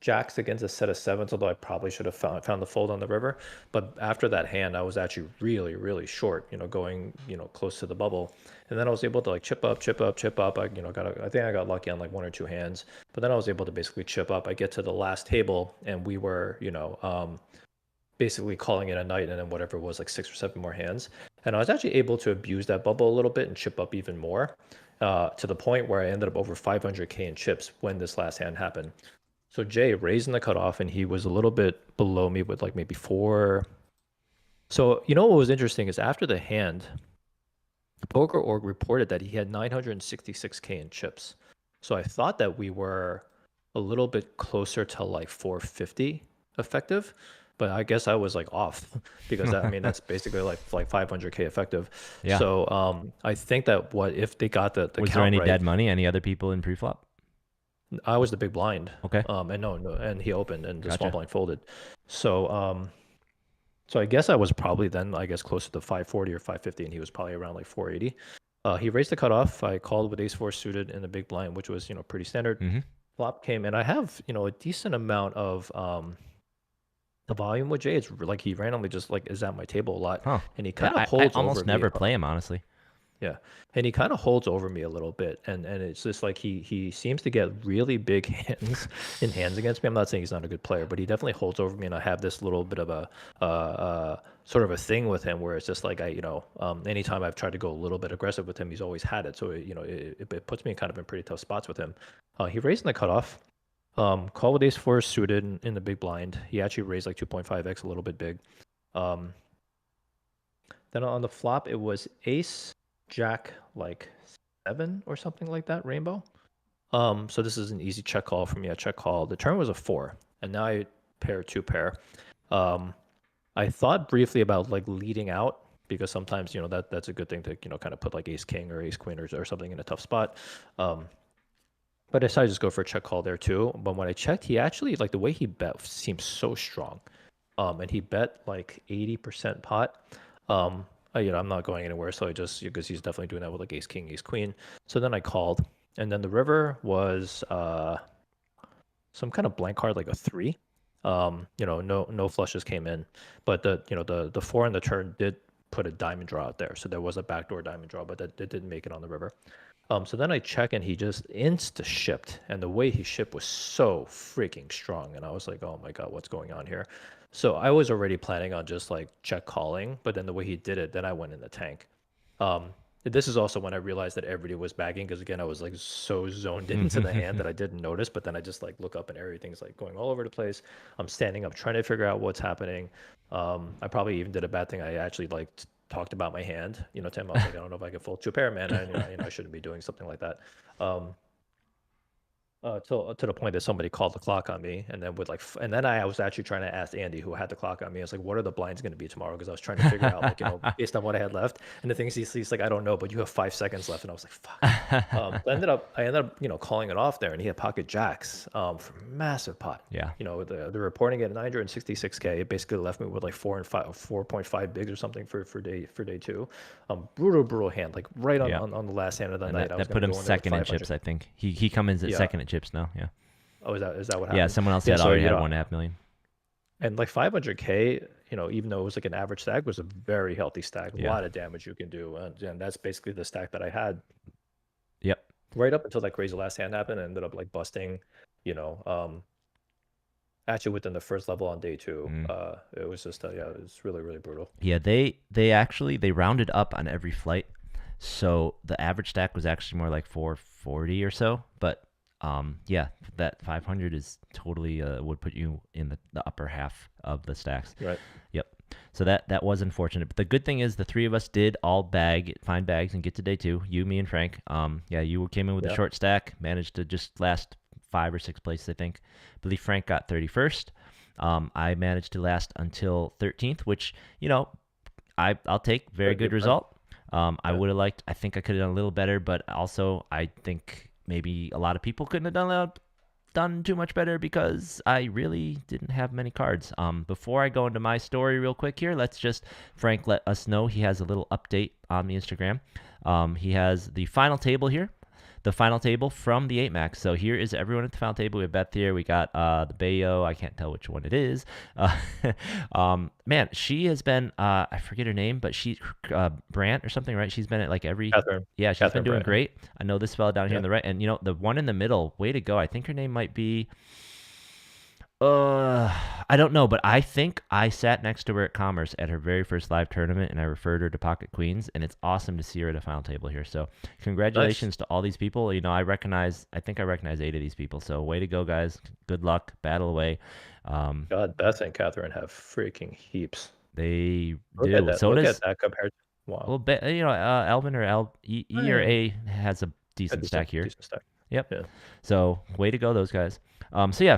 jacks against a set of 7s, although I probably should have found the fold on the river. But after that hand, I was actually really, really short, going, close to the bubble. And then I was able to like chip up. I think I got lucky on like 1 or 2 hands, but then I was able to basically chip up. I get to the last table and we were, basically calling it a night, and then whatever it was, like 6 or 7 more hands. And I was actually able to abuse that bubble a little bit and chip up even more, to the point where I ended up over 500K in chips when this last hand happened. So Jay raising the cutoff, and he was a little bit below me with like maybe 4. So what was interesting is after the hand, the Poker Org reported that he had 966K in chips. So I thought that we were a little bit closer to like 450 effective. But I guess I was like off because that's basically like 500K effective. Yeah. So I think that what if they got the Was count there any right, dead money? Any other people in pre-flop? I was the big blind. Okay. And no, and he opened and the Gotcha. small blind folded. So so I guess I was probably then closer to 540 or 550, and he was probably around like 480. He raised the cutoff. I called with ace 4 suited in the big blind, which was pretty standard. Mm-hmm. Flop came, and I have a decent amount of the volume with Jay. It's like he randomly just like is at my table a lot, and he kind of holds. I almost over never me. play him, honestly. Yeah, and he kind of holds over me a little bit, and it's just like he seems to get really big hands against me. I'm not saying he's not a good player, but he definitely holds over me, and I have this little bit of a sort of a thing with him where it's just like anytime I've tried to go a little bit aggressive with him, he's always had it. So it puts me kind of in pretty tough spots with him. He raised in the cutoff. Call with ace 4 suited in the big blind. He actually raised like 2.5x, a little bit big. Then on the flop, it was ace jack like 7 or something like that, rainbow. So this is an easy check call for me. A check call. The turn was a 4, and now I pair 2 pair. I thought briefly about like leading out because sometimes that's a good thing to kind of put like ace king or ace queen or something in a tough spot. But I decided to just go for a check call there too. But when I checked, he actually like the way he bet seems so strong. And he bet like 80% pot. I'm not going anywhere, so I just because he's definitely doing that with like ace king, ace queen. So then I called, and then the river was some kind of blank card like a 3. No flushes came in, but the 4 on the turn did put a diamond draw out there, so there was a backdoor diamond draw, but that didn't make it on the river. So then I check and he just insta shipped, and the way he shipped was so freaking strong, and I was like, oh my god, what's going on here? So I was already planning on just like check calling, but then the way he did it, then I went in the tank. This is also when I realized that everybody was bagging because again I was like so zoned into the hand that I didn't notice, but then I just like look up and everything's like going all over the place. I'm standing up trying to figure out what's happening. I probably even did a bad thing. I actually like talked about my hand, Tim. I was like, I don't know if I can fold 2 pair, man. I shouldn't be doing something like that. To the point that somebody called the clock on me, and then and then I was actually trying to ask Andy, who had the clock on me. I was like, "What are the blinds going to be tomorrow?" Because I was trying to figure out, based on what I had left. And the thing is, he's like, "I don't know, but you have 5 seconds left." And I was like, "Fuck." I ended up, calling it off there, and he had pocket jacks for massive pot. Yeah. They're reporting it at 966K. It basically left me with like 4.5 bigs or something for day 2. Brutal hand, like right on the last hand of the And night. that put him second in chips, I think. He comes in at second at chips now. Yeah. Oh, is that what happened? Yeah, someone else had already had 1.5 million. And like 500K, even though it was like an average stack, was a very healthy stack. A lot of damage you can do, and that's basically the stack that I had. Yep. Right up until that crazy last hand happened, and ended up like busting. Actually within the first level on day 2, it was just it was really really brutal. Yeah, they rounded up on every flight, so the average stack was actually more like 440 or so, but. That 500 is totally would put you in the upper half of the stacks. Right. Yep. So that was unfortunate. But the good thing is the 3 of us did all find bags and get to day 2. You, me, and Frank. You came in with a short stack, managed to just last 5 or 6 places, I think. I believe Frank got 31st. I managed to last until 13th, which I'll take. Very good result. I would have liked. I think I could have done a little better, but also I think. Maybe a lot of people couldn't have done too much better because I really didn't have many cards. Before I go into my story real quick here, Frank let us know he has a little update on the Instagram. He has the final table here. The final table from the 8-max. So here is everyone at the final table. We have Beth here. We got the Bayo. I can't tell which one it is. Man, she has been, I forget her name, but she, Brandt or something, right? She's been at like every, Catherine. Yeah, she's Catherine been doing Brandt. great. I know this fella down here on the right. And, the one in the middle, way to go. I think her name might be, I don't know, but I think I sat next to her at Commerce at her very first live tournament, and I referred her to Pocket Queens, and it's awesome to see her at a final table here. So congratulations to all these people. I think I recognize 8 of these people. So way to go, guys. Good luck. Battle away. God, Beth and Catherine have freaking heaps. They Look do. at that. So Look does at that compared. Wow. well, Alvin or E or A has a decent stack here. Decent stack. Yep. Yeah. So way to go, those guys.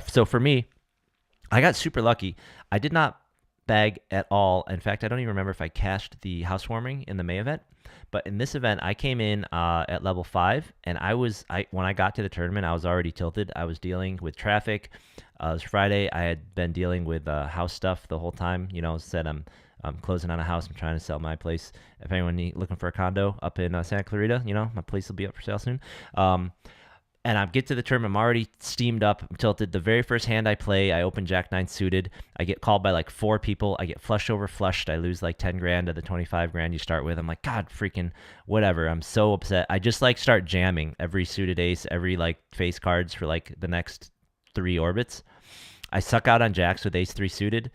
So for me, I got super lucky. I did not bag at all. In fact, I don't even remember if I cashed the housewarming in the May event. But in this event, I came in at level 5, and when I got to the tournament, I was already tilted. I was dealing with traffic. It was Friday. I had been dealing with house stuff the whole time. Said I'm closing on a house. I'm trying to sell my place. If anyone looking for a condo up in Santa Clarita, my place will be up for sale soon. And I get to the tournament, I'm already steamed up, I'm tilted. The very first hand I play, I open Jack-9 suited. I get called by like 4 people. I get flush over flushed. I lose like 10 grand of the 25 grand you start with. I'm like, God freaking whatever. I'm so upset. I just like start jamming every suited ace, every like face cards for like the next 3 orbits. I suck out on jacks with ace 3 suited,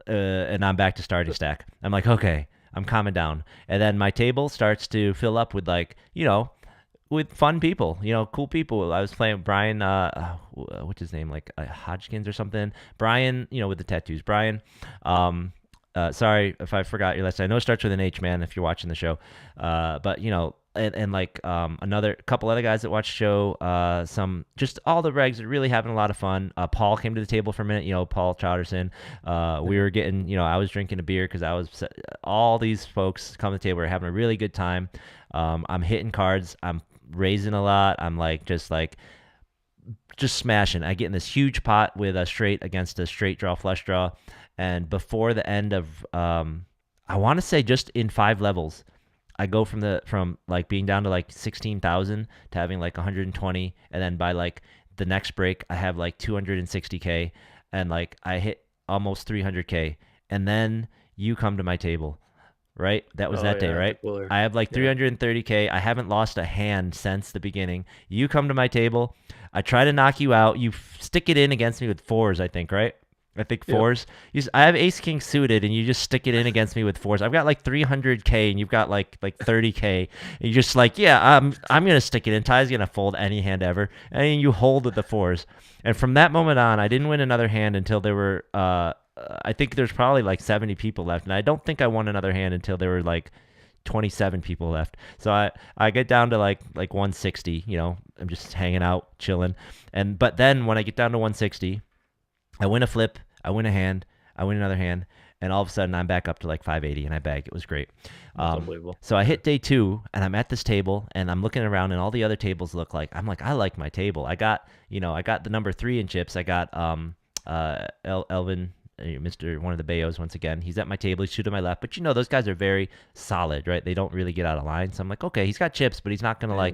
and I'm back to starting stack. I'm like, okay, I'm calming down. And then my table starts to fill up with like, with fun people, cool people. I was playing with Brian, what's his name, like Hodgkins or something. Brian, with the tattoos. Brian, sorry if I forgot your last name. I know it starts with an H, man, if you're watching the show. But, and like another couple other guys that watched the show, some just all the regs are really having a lot of fun. Paul came to the table for a minute, Paul Chowderson. We were getting, I was drinking a beer because all these folks come to the table are having a really good time. I'm hitting cards, I'm raising a lot, I'm like just smashing. I get in this huge pot with a straight against a straight draw flush draw, and before the end of I want to say just in 5 levels, I go from like being down to like 16,000 to having like 120, and then by like the next break I have like 260k, and like I hit almost 300k, and then you come to my table, right? That was that day, right? I have like 330k. I haven't lost a hand since the beginning. You come to my table, I try to knock you out. You stick it in against me with 4s, I think, right? I think 4s. I have ace king suited, and you just stick it in against me with 4s. I've got like 300k, and you've got like 30k. And you're just like, yeah, I'm gonna stick it in. Ty's gonna fold any hand ever, and you hold with the 4s. And from that moment on, I didn't win another hand until there were I think there's probably like 70 people left, and I don't think I won another hand until there were like 27 people left. So I get down to like 160. I'm just hanging out, chilling, but then when I get down to 160, I win a flip, I win a hand, I win another hand, and all of a sudden I'm back up to like 580, and I bag. It was great. Unbelievable. So I hit day 2, and I'm at this table, and I'm looking around, and all the other tables look like, I'm like, I like my table. I got the number 3 in chips. I got Elvin, Mr. one of the Bayos, once again. He's at my table. He's 2 to my left. But those guys are very solid, right? They don't really get out of line. So I'm like, okay, he's got chips, but he's not gonna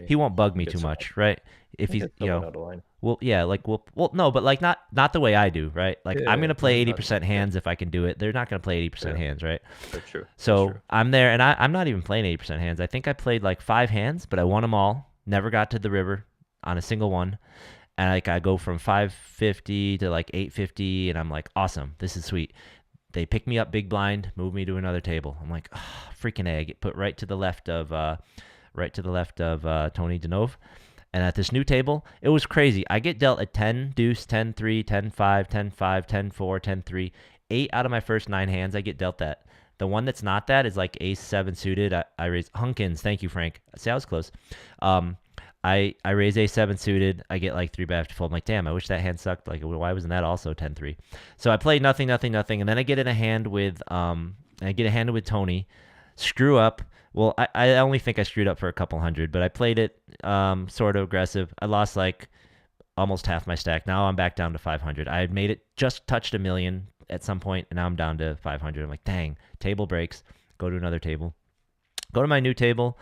he won't bug me too much, right? If he's out of line. Well, yeah, like no, but like not the way I do, right? Like I'm gonna play 80% hands if I can do it. They're not gonna play 80% hands, right? That's true. So I'm there, and I'm not even playing 80% hands. I think I played like 5 hands, but I won them all. Never got to the river on a single one. And like I go from 550 to like 850, and I'm like, awesome, this is sweet. They pick me up big blind, move me to another table. I'm like, oh, freaking A. I get put right to the left of Tony Denove. And at this new table, it was crazy. I get dealt a 10 deuce, 10 3, 10 5, 10 5, 10 4, 10 3. 8 out of my first 9 hands, I get dealt that. The one that's not that is like ace 7 suited. I raise Hunkins. Thank you, Frank. See, I was close. I raise a7 suited. I get like 3 bet to fold. I'm like, damn, I wish that hand sucked. Like, why wasn't that also 10-3? So I played nothing, and then I get in a hand with Tony. Screw up. Well, I only think I screwed up for a couple hundred, but I played it sort of aggressive. I lost like almost half my stack. Now I'm back down to 500. I had made it, just touched a million at some point, and now I'm down to 500. I'm like, dang, table breaks. Go to another table. Go to my new table.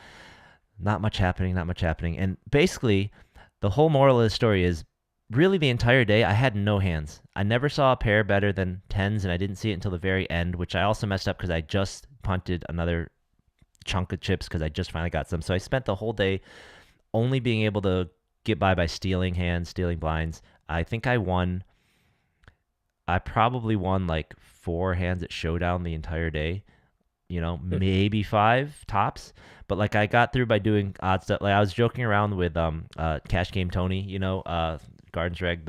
Not much happening. And basically, the whole moral of the story is really the entire day I had no hands. I never saw a pair better than 10s, and I didn't see it until the very end, which I also messed up because I just punted another chunk of chips because I just finally got some. So I spent the whole day only being able to get by stealing hands, stealing blinds. I think I probably won like 4 hands at Showdown the entire day. Maybe 5 tops. But like I got through by doing odd stuff. Like I was joking around with Cash Game Tony, Gardens Reg,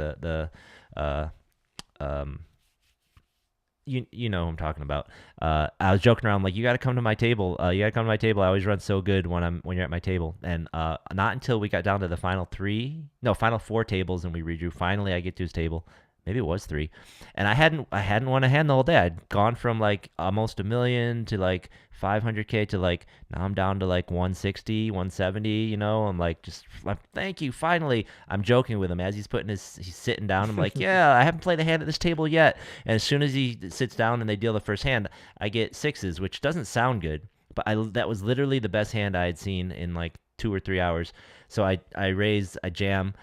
you know who I'm talking about. I was joking around like, you got to come to my table. I always run so good when you're at my table. And not until we got down to the final 4 tables and we redrew. Finally, I get to his table. Maybe it was 3. And I hadn't won a hand the whole day. I'd gone from like almost $1 million to like 500K to like, now I'm down to like 160, 170, I'm like, thank you, finally. I'm joking with him as he's sitting down. I'm like, yeah, I haven't played a hand at this table yet. And as soon as he sits down and they deal the first hand, I get 6s, which doesn't sound good. But that was literally the best hand I had seen in like 2 or 3 hours. So I raise, I jam,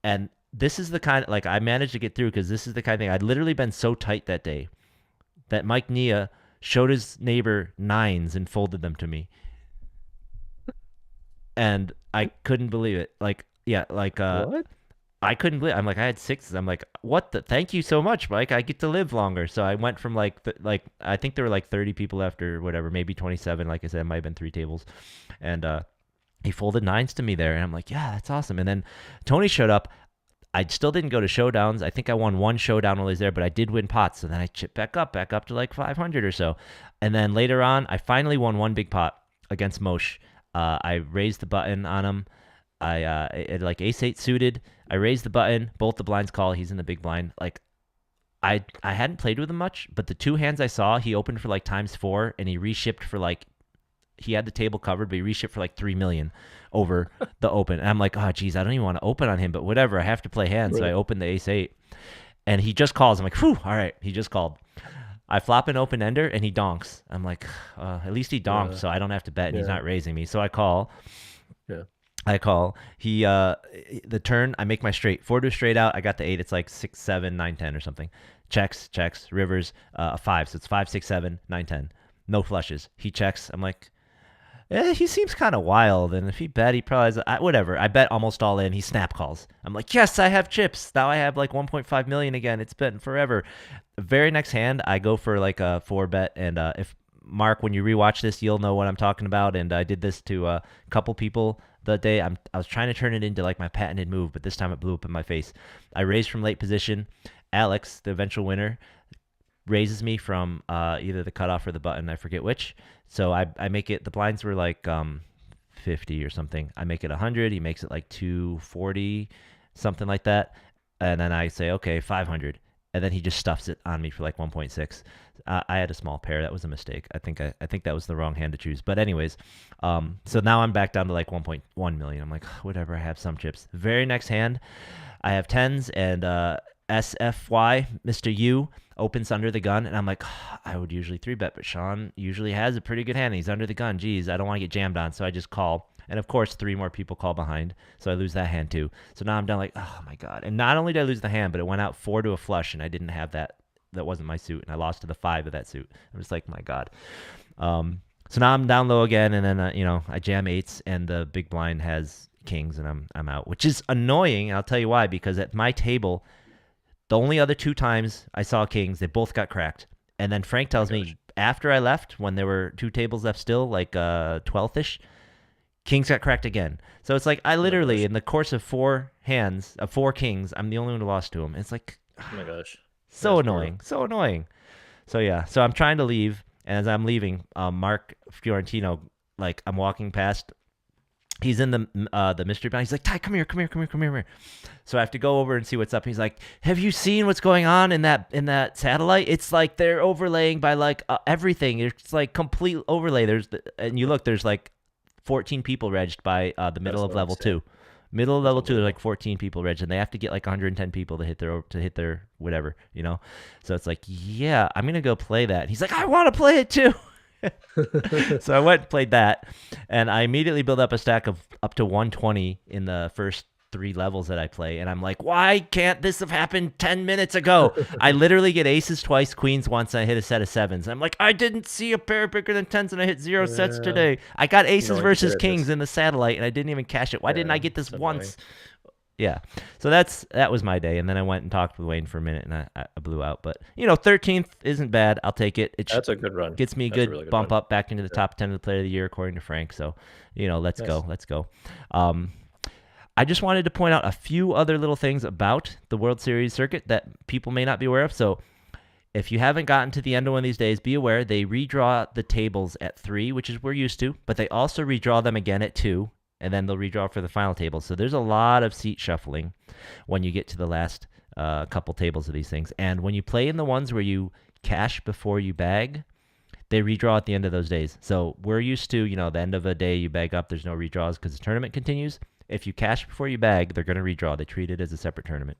and this is the kind of, like, I managed to get through because this is the kind of thing. I'd literally been so tight that day that Mike Nia showed his neighbor 9s and folded them to me. And I couldn't believe it. Like, yeah, like, What? I couldn't believe it. I'm like, I had 6s. I'm like, what the? Thank you so much, Mike. I get to live longer. So I went from like I think there were like 30 people after whatever, maybe 27. Like I said, it might have been 3 tables. And he folded 9s to me there. And I'm like, yeah, that's awesome. And then Tony showed up. I still didn't go to showdowns. I think I won 1 showdown while he was there, but I did win pots. So then I chipped back up to like 500 or so. And then later on, I finally won 1 big pot against Moshe. I raised the button on him. It like ace-8 suited. I raised the button. Both the blinds call. He's in the big blind. Like, I hadn't played with him much, but the 2 hands I saw, he opened for like ×4, and he reshipped for like, he had the table covered, but he reshipped for like 3 million over the open. And I'm like, oh, geez, I don't even want to open on him, but whatever. I have to play hands. So I opened the ace-8, and he just calls. I'm like, whew, all right. He just called. I flop an open ender, and he donks. I'm like, at least he donked, so I don't have to bet, and he's not raising me. So I call. Yeah. I call. He the turn, I make my straight. 4 straight out. I got the 8. It's like 6, 7, 9, 10 or something. Checks, rivers, a 5. So it's 5, 6, 7, 9, 10. No flushes. He checks. I'm like, he seems kind of wild. And if he bet, he probably has, whatever. I bet almost all in. He snap calls. I'm like, yes, I have chips. Now I have like 1.5 million again. It's been forever. The very next hand, I go for like a 4 bet. And if Mark, when you rewatch this, you'll know what I'm talking about. And I did this to a couple people the day. I was trying to turn it into like my patented move, but this time it blew up in my face. I raised from late position. Alex, the eventual winner, raises me from either the cutoff or the button. I forget which. So I make it, the blinds were like 50 or something. I make it 100. He makes it like 240, something like that. And then I say, okay, 500. And then he just stuffs it on me for like 1.6. I had a small pair. That was a mistake. I think that was the wrong hand to choose. But anyways, so now I'm back down to like 1.1 million. I'm like, whatever. I have some chips. Very next hand, I have 10s, and SFY, Mr. U, opens under the gun. And I'm like, I would usually 3-bet, but Sean usually has a pretty good hand. He's under the gun. Geez, I don't want to get jammed on. So I just call. And of course, 3 more people call behind. So I lose that hand too. So now I'm down like, oh my God. And not only did I lose the hand, but it went out 4 to a flush, and I didn't have that. That wasn't my suit. And I lost to the 5 of that suit. I'm just like, my God. So now I'm down low again. And then, I jam 8s, and the big blind has kings, and I'm out, which is annoying. And I'll tell you why, because at my table, the only other 2 times I saw kings, they both got cracked. And then Frank tells me after I left, when there were 2 tables left still, like 12th-ish, kings got cracked again. So it's like I literally, in the course of 4 hands, of 4 kings, I'm the only one who lost to him. It's like, oh my gosh. So annoying. So annoying. So yeah, so I'm trying to leave. And as I'm leaving, Mark Fiorentino, like I'm walking past, he's in the mystery box. He's like, Ty, come here. So I have to go over and see what's up. He's like, have you seen what's going on in that satellite? It's like they're overlaying by like everything. It's like complete overlay. And you look, there's like 14 people regged by the middle of level 2. Middle of level 2, there's like 14 people regged, and they have to get like 110 people to hit their whatever, So it's like, yeah, I'm gonna go play that. He's like, I want to play it too. So I went and played that, and I immediately built up a stack of up to 120 in the first 3 levels that I play, and I'm like, why can't this have happened 10 minutes ago? I literally get aces twice, queens once, and I hit a set of 7s. I'm like, I didn't see a pair bigger than 10s, and I hit 0 sets today. I got aces versus kings in the satellite, and I didn't even cash it. Why didn't I get this once? Yeah. So that was my day, and then I went and talked with Wayne for a minute, and I blew out. But 13th isn't bad. I'll take it. That's a good run. Gets me a good bump up back into the top 10 of the player of the year according to Frank. So let's go. I just wanted to point out a few other little things about the World Series circuit that people may not be aware of. So if you haven't gotten to the end of one of these days, be aware they redraw the tables at 3, which is we're used to, but they also redraw them again at 2, and then they'll redraw for the final table. So there's a lot of seat shuffling when you get to the last couple tables of these things. And when you play in the ones where you cash before you bag, they redraw at the end of those days. So we're used to, the end of a day you bag up, there's no redraws because the tournament continues. If you cash before you bag, they're going to redraw. They treat it as a separate tournament.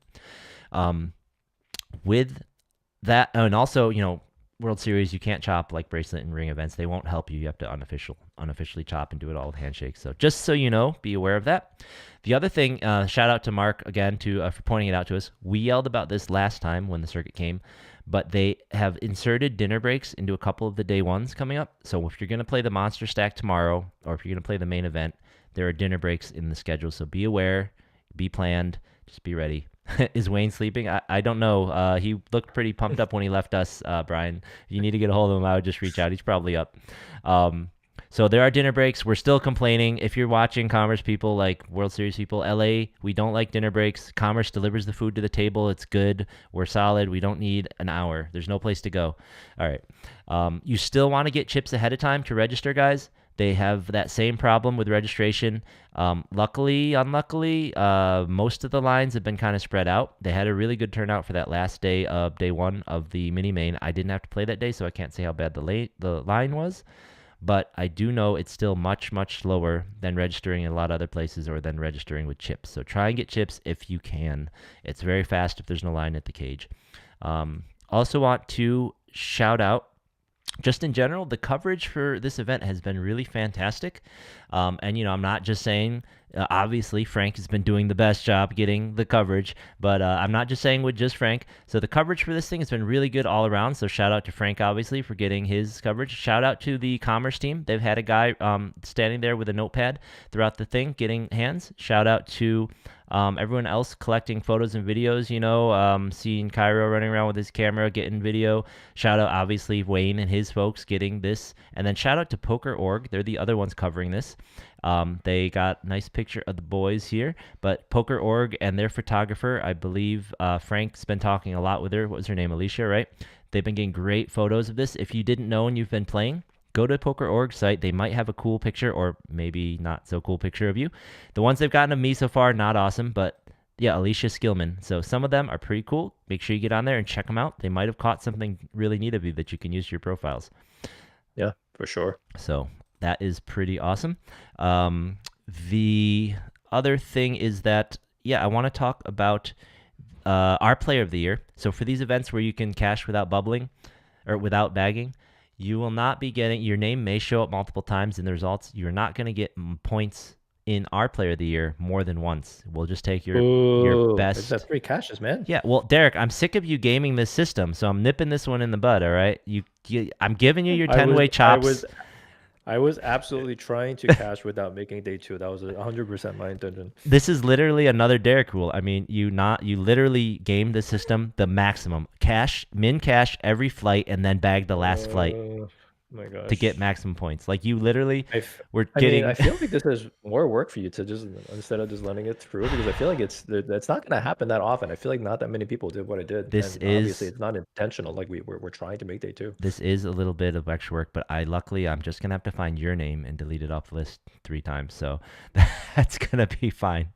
With that, and also, World Series, you can't chop like bracelet and ring events. They won't help you. You have to unofficially chop and do it all with handshakes. So just so you know, be aware of that. The other thing, shout out to Mark again for pointing it out to us. We yelled about this last time when the circuit came, but they have inserted dinner breaks into a couple of the day ones coming up. So if you're going to play the monster stack tomorrow, or if you're going to play the main event, there are dinner breaks in the schedule, so be aware, be planned, just be ready. Is Wayne sleeping? I don't know. He looked pretty pumped up when he left us, Brian. If you need to get a hold of him, I would just reach out. He's probably up. So there are dinner breaks. We're still complaining. If you're watching Commerce people, like World Series people, LA, we don't like dinner breaks. Commerce delivers the food to the table. It's good. We're solid. We don't need an hour. There's no place to go. All right. You still want to get chips ahead of time to register, guys? They have that same problem with registration. Luckily, unluckily, most of the lines have been kind of spread out. They had a really good turnout for that last day of day one of the mini main. I didn't have to play that day, so I can't say how bad the line was. But I do know it's still much, much slower than registering in a lot of other places or than registering with chips. So try and get chips if you can. It's very fast if there's no line at the cage. Also want to shout out, just in general, the coverage for this event has been really fantastic. And, I'm not just saying, obviously, Frank has been doing the best job getting the coverage, but I'm not just saying with just Frank. So the coverage for this thing has been really good all around. So shout out to Frank, obviously, for getting his coverage. Shout out to the Commerce team. They've had a guy standing there with a notepad throughout the thing, getting hands. Shout out to everyone else collecting photos and videos, seeing Cairo running around with his camera, getting video. Shout out, obviously, Wayne and his folks getting this. And then shout out to Poker.org. They're the other ones covering this. They got a nice picture of the boys here, but Poker.org and their photographer, I believe Frank's been talking a lot with her. What was her name? Alicia, right? They've been getting great photos of this. If you didn't know and you've been playing, go to Poker.org site. They might have a cool picture or maybe not so cool picture of you. The ones they've gotten of me so far, not awesome, but yeah, Alicia Skillman. So some of them are pretty cool. Make sure you get on there and check them out. They might have caught something really neat of you that you can use for your profiles. Yeah, for sure. So that is pretty awesome. The other thing is that, I want to talk about our player of the year. So for these events where you can cash without bubbling or without bagging, you will not be getting, your name may show up multiple times in the results. You're not going to get points in our player of the year more than once. We'll just take your best. That's 3 cashes, man. Yeah, well, Derek, I'm sick of you gaming this system, so I'm nipping this one in the bud, all right? I'm giving you your 10-way chops. I was absolutely trying to cash without making day 2. That was 100% my intention. This is literally another Derek rule. I mean, you literally game the system the maximum. Min cash every flight and then bag the last flight. My gosh. To get maximum points. Like you literally I feel like this is more work for you to just, instead of just letting it through, because I feel like it's not going to happen that often. I feel like not that many people did what I did. Obviously it's not intentional. Like we're trying to make day 2. This is a little bit of extra work, but luckily I'm just going to have to find your name and delete it off the list 3 times. So that's going to be fine.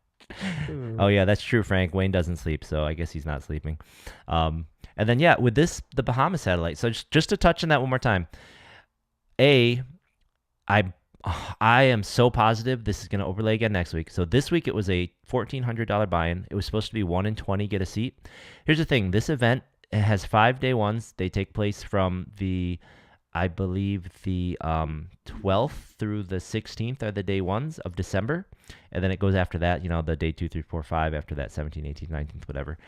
Oh yeah, that's true, Frank. Wayne doesn't sleep, so I guess he's not sleeping. And then with this, the Bahamas satellite. So just to touch on that one more time. I am so positive this is going to overlay again next week. So this week it was a $1,400 buy-in. It was supposed to be 1 in 20 get a seat. Here's the thing. This event has 5 day ones. They take place from I believe the 12th through the 16th are the day ones of December. And then it goes after that, the day 2, 3, 4, 5 after that, 17th, 18th, 19th, whatever.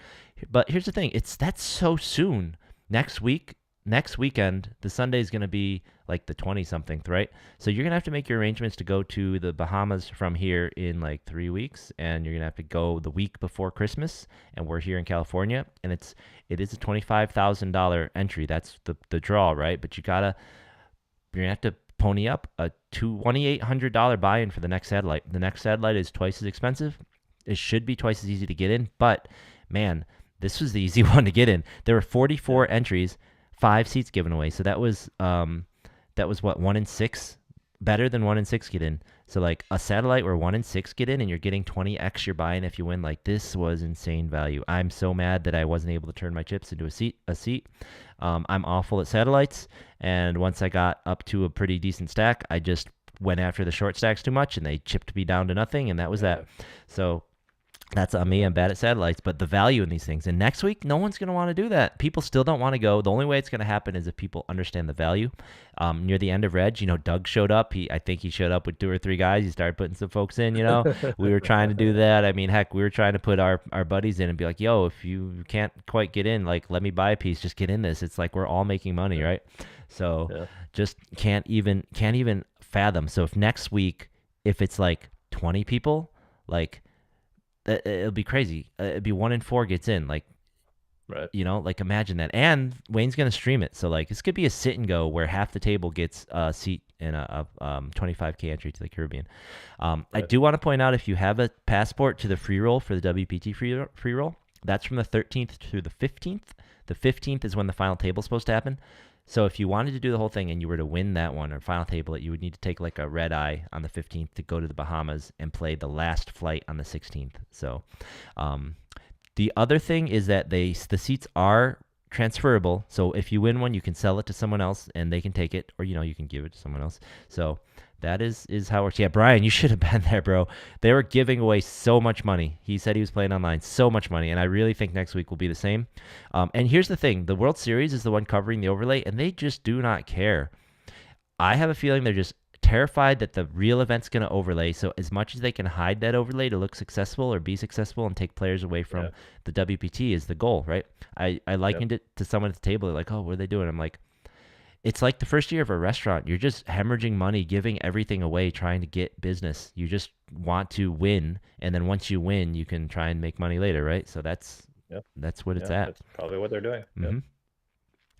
But here's the thing. That's so soon. Next weekend, the Sunday is going to be like the 20-something, right? So you're going to have to make your arrangements to go to the Bahamas from here in like 3 weeks, and you're going to have to go the week before Christmas, and we're here in California, and it is a $25,000 entry. That's the draw, right? But you're going to have to pony up a $2,800 buy-in for the next satellite. The next satellite is twice as expensive. It should be twice as easy to get in, but man, this was the easy one to get in. There were 44 entries, 5 seats given away. So that was what, 1 in 6, better than 1 in 6 get in. So like a satellite where 1 in 6 get in and you're getting 20x your buy-in if you win. Like this was insane value. I'm so mad that I wasn't able to turn my chips into a seat. I'm awful at satellites, and once I got up to a pretty decent stack, I just went after the short stacks too much, and they chipped me down to nothing, and that was that. So that's on me. I'm bad at satellites, but the value in these things. And next week, no one's going to want to do that. People still don't want to go. The only way it's going to happen is if people understand the value. Near the end of Reg, Doug showed up. I think he showed up with 2 or 3 guys. He started putting some folks in, We were trying to do that. I mean, heck, we were trying to put our buddies in and be like, yo, if you can't quite get in, like, let me buy a piece. Just get in this. It's like we're all making money, right? So just can't even fathom. So if next week, if it's like 20 people, like, it'll be crazy. It'd be 1 in 4 gets in, like, right? Like imagine that. And Wayne's gonna stream it, so like this could be a sit and go where half the table gets a seat in a 25K entry to the Caribbean. Right. I do want to point out, if you have a passport to the free roll for the WPT free roll, that's from the 13th through the 15th. The 15th is when the final table is supposed to happen. So if you wanted to do the whole thing and you were to win that one or final table it, you would need to take like a red eye on the 15th to go to the Bahamas and play the last flight on the 16th. So the other thing is that the seats are transferable. So if you win one, you can sell it to someone else and they can take it, or you can give it to someone else. So that is how it works. Yeah, Brian, you should have been there, bro. They were giving away so much money. He said he was playing online, so much money, and I really think next week will be the same. And here's the thing. The World Series is the one covering the overlay, and they just do not care. I have a feeling they're just terrified that the real event's going to overlay. So as much as they can hide that overlay to look successful or be successful and take players away from the WPT is the goal, right? I likened it to someone at the table. They're like, oh, what are they doing? I'm like, it's like the first year of a restaurant. You're just hemorrhaging money, giving everything away, trying to get business. You just want to win. And then once you win, you can try and make money later, right? So that's what it's at. That's probably what they're doing. Mm-hmm.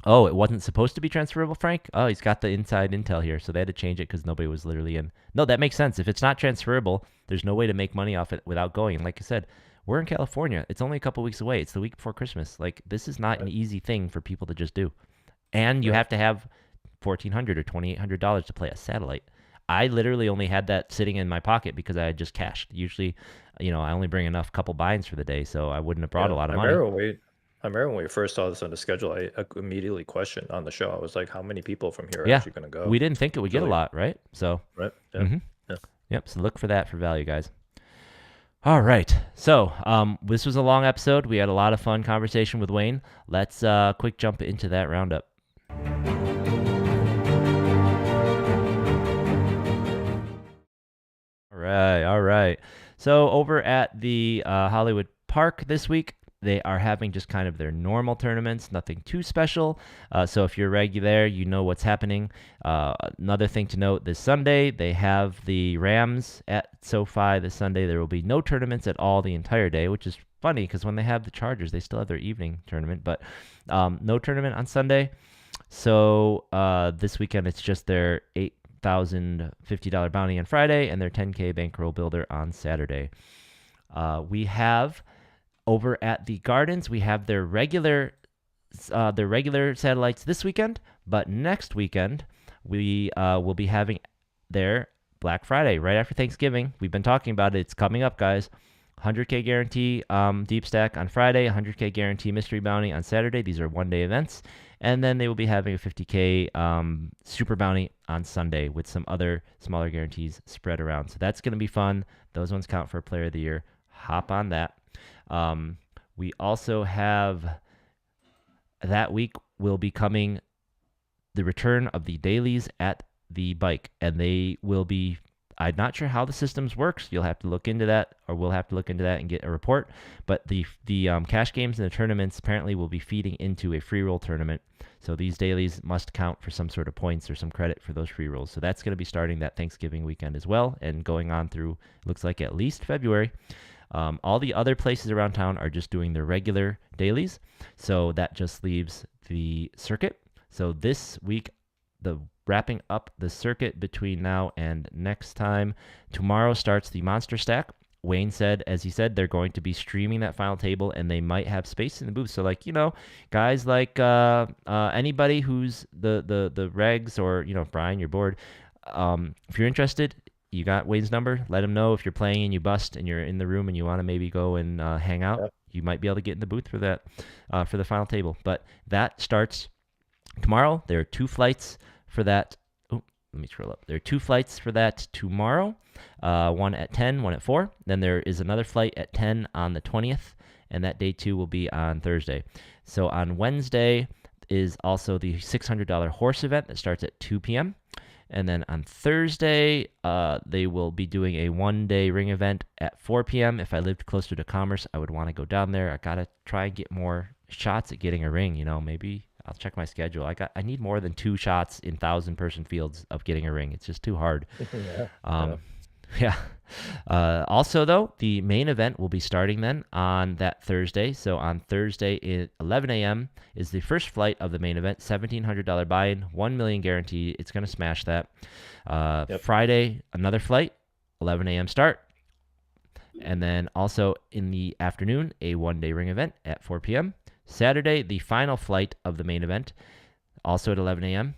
Oh, it wasn't supposed to be transferable, Frank? Oh, he's got the inside intel here. So they had to change it because nobody was literally in. No, that makes sense. If it's not transferable, there's no way to make money off it without going. And like I said, we're in California. It's only a couple weeks away. It's the week before Christmas. Like, this is not an easy thing for people to just do. And you have to have $1,400 or $2,800 to play a satellite. I literally only had that sitting in my pocket because I had just cashed. Usually, I only bring enough couple binds for the day, so I wouldn't have brought a lot of money. I remember when we first saw this on the schedule, I immediately questioned on the show. I was like, how many people from here are actually going to go? We didn't think it would get a lot, right? So, right. Yeah. Yep. So look for that for value, guys. All right. So this was a long episode. We had a lot of fun conversation with Wayne. Let's quick jump into that roundup. All right. So over at the Hollywood Park this week, they are having just kind of their normal tournaments, nothing too special. So if you're regular there, you know what's happening. Another thing to note, this Sunday, they have the Rams at SoFi this Sunday. There will be no tournaments at all the entire day, which is funny because when they have the Chargers, they still have their evening tournament, but no tournament on Sunday. So this weekend, it's just their $8,050 bounty on Friday and their 10K bankroll builder on Saturday. We have over at the Gardens, we have their regular satellites this weekend, but next weekend we will be having their Black Friday right after Thanksgiving. We've been talking about it. It's coming up, guys. 100K guarantee deep stack on Friday, 100K guarantee mystery bounty on Saturday. These are one-day events. And then they will be having a 50K super bounty on Sunday with some other smaller guarantees spread around. So that's going to be fun. Those ones count for Player of the Year. Hop on that. We also have that week will be coming the return of the dailies at the bike, and they will be. I'm not sure how the systems works. You'll have to look into that, or we'll have to look into that and get a report. But the cash games and the tournaments apparently will be feeding into a free roll tournament. So these dailies must count for some sort of points or some credit for those free rolls. So that's going to be starting that Thanksgiving weekend as well, and going on through, looks like at least February. All the other places around town are just doing their regular dailies. So that just leaves the circuit. So this week, wrapping up the circuit between now and next time. Tomorrow starts the Monster Stack. Wayne said, as he said, they're going to be streaming that final table, and they might have space in the booth. So, guys like anybody who's the regs, or, Brian, you're bored. If you're interested, you got Wayne's number. Let him know if you're playing and you bust and you're in the room and you want to maybe go and hang out. Yep. You might be able to get in the booth for that, for the final table. But that starts tomorrow. There are 2 flights for that. Oh, let me scroll up. There are 2 flights for that tomorrow. One at 10, one at 4. Then there is another flight at 10 on the 20th, and that day 2 will be on Thursday. So on Wednesday is also the $600 horse event that starts at 2 p.m. And then on Thursday, they will be doing a 1-day ring event at 4 p.m. If I lived closer to Commerce, I would want to go down there. I got to try and get more shots at getting a ring. Maybe I'll check my schedule. I need more than 2 shots in 1,000-person fields of getting a ring. It's just too hard. Yeah. Also, though, the main event will be starting then on that Thursday. So on Thursday at 11 a.m. is the first flight of the main event, $1,700 buy-in, $1 million guarantee. It's going to smash that. Friday, another flight, 11 a.m. start. And then also in the afternoon, a 1-day ring event at 4 p.m. Saturday, the final flight of the main event, also at 11 a.m.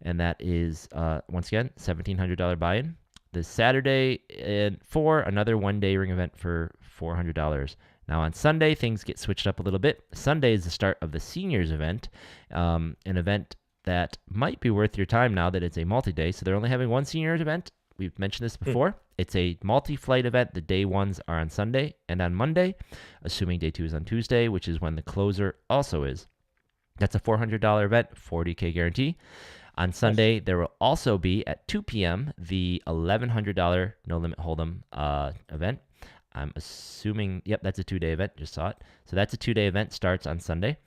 And that is, once again, $1,700 buy-in. The Saturday at 4, another one-day ring event for $400. Now on Sunday, things get switched up a little bit. Sunday is the start of the seniors event, an event that might be worth your time now that it's a multi-day. So they're only having one seniors event. We've mentioned this before. It's a multi-flight event. The day ones are on Sunday and on Monday, assuming day 2 is on Tuesday, which is when the closer also is. That's a $400 event, 40K guarantee. On Sunday, there will also be at 2 p.m. the $1,100 No Limit Hold'em event. I'm assuming, yep, that's a 2-day event. Just saw it. So that's a 2-day event. Starts on Sunday.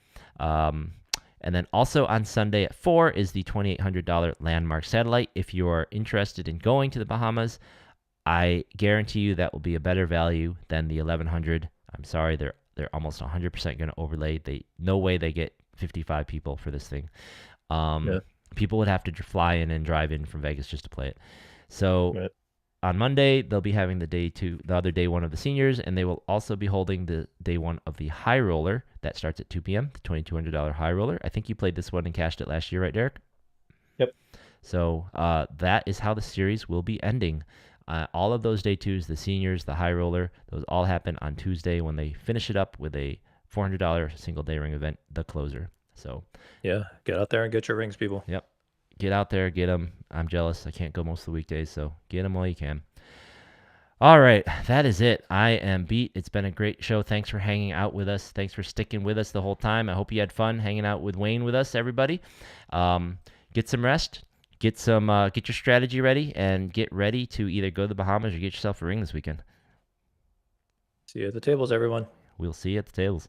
And then also on Sunday at 4 is the $2,800 Landmark Satellite. If you're interested in going to the Bahamas, I guarantee you that will be a better value than the $1,100. I'm sorry, they're almost 100% going to overlay. No way they get 55 people for this thing. People would have to fly in and drive in from Vegas just to play it. So on Monday, they'll be having the other day 1 of the seniors, and they will also be holding the day 1 of the high roller that starts at 2 p.m., the $2,200 high roller. I think you played this one and cashed it last year, right, Derek? Yep. So that is how the series will be ending. All of those day 2s, the seniors, the high roller, those all happen on Tuesday when they finish it up with a $400 single day ring event, the closer. So yeah, get out there and get your rings, people. Yep. Get out there, get them. I'm jealous. I can't go most of the weekdays, so get them while you can. All right, that is it. I am beat. It's been a great show. Thanks for hanging out with us. Thanks for sticking with us the whole time. I hope you had fun hanging out with Wayne with us, everybody. Get some rest. Get your strategy ready, and get ready to either go to the Bahamas or get yourself a ring this weekend. See you at the tables, everyone. We'll see you at the tables.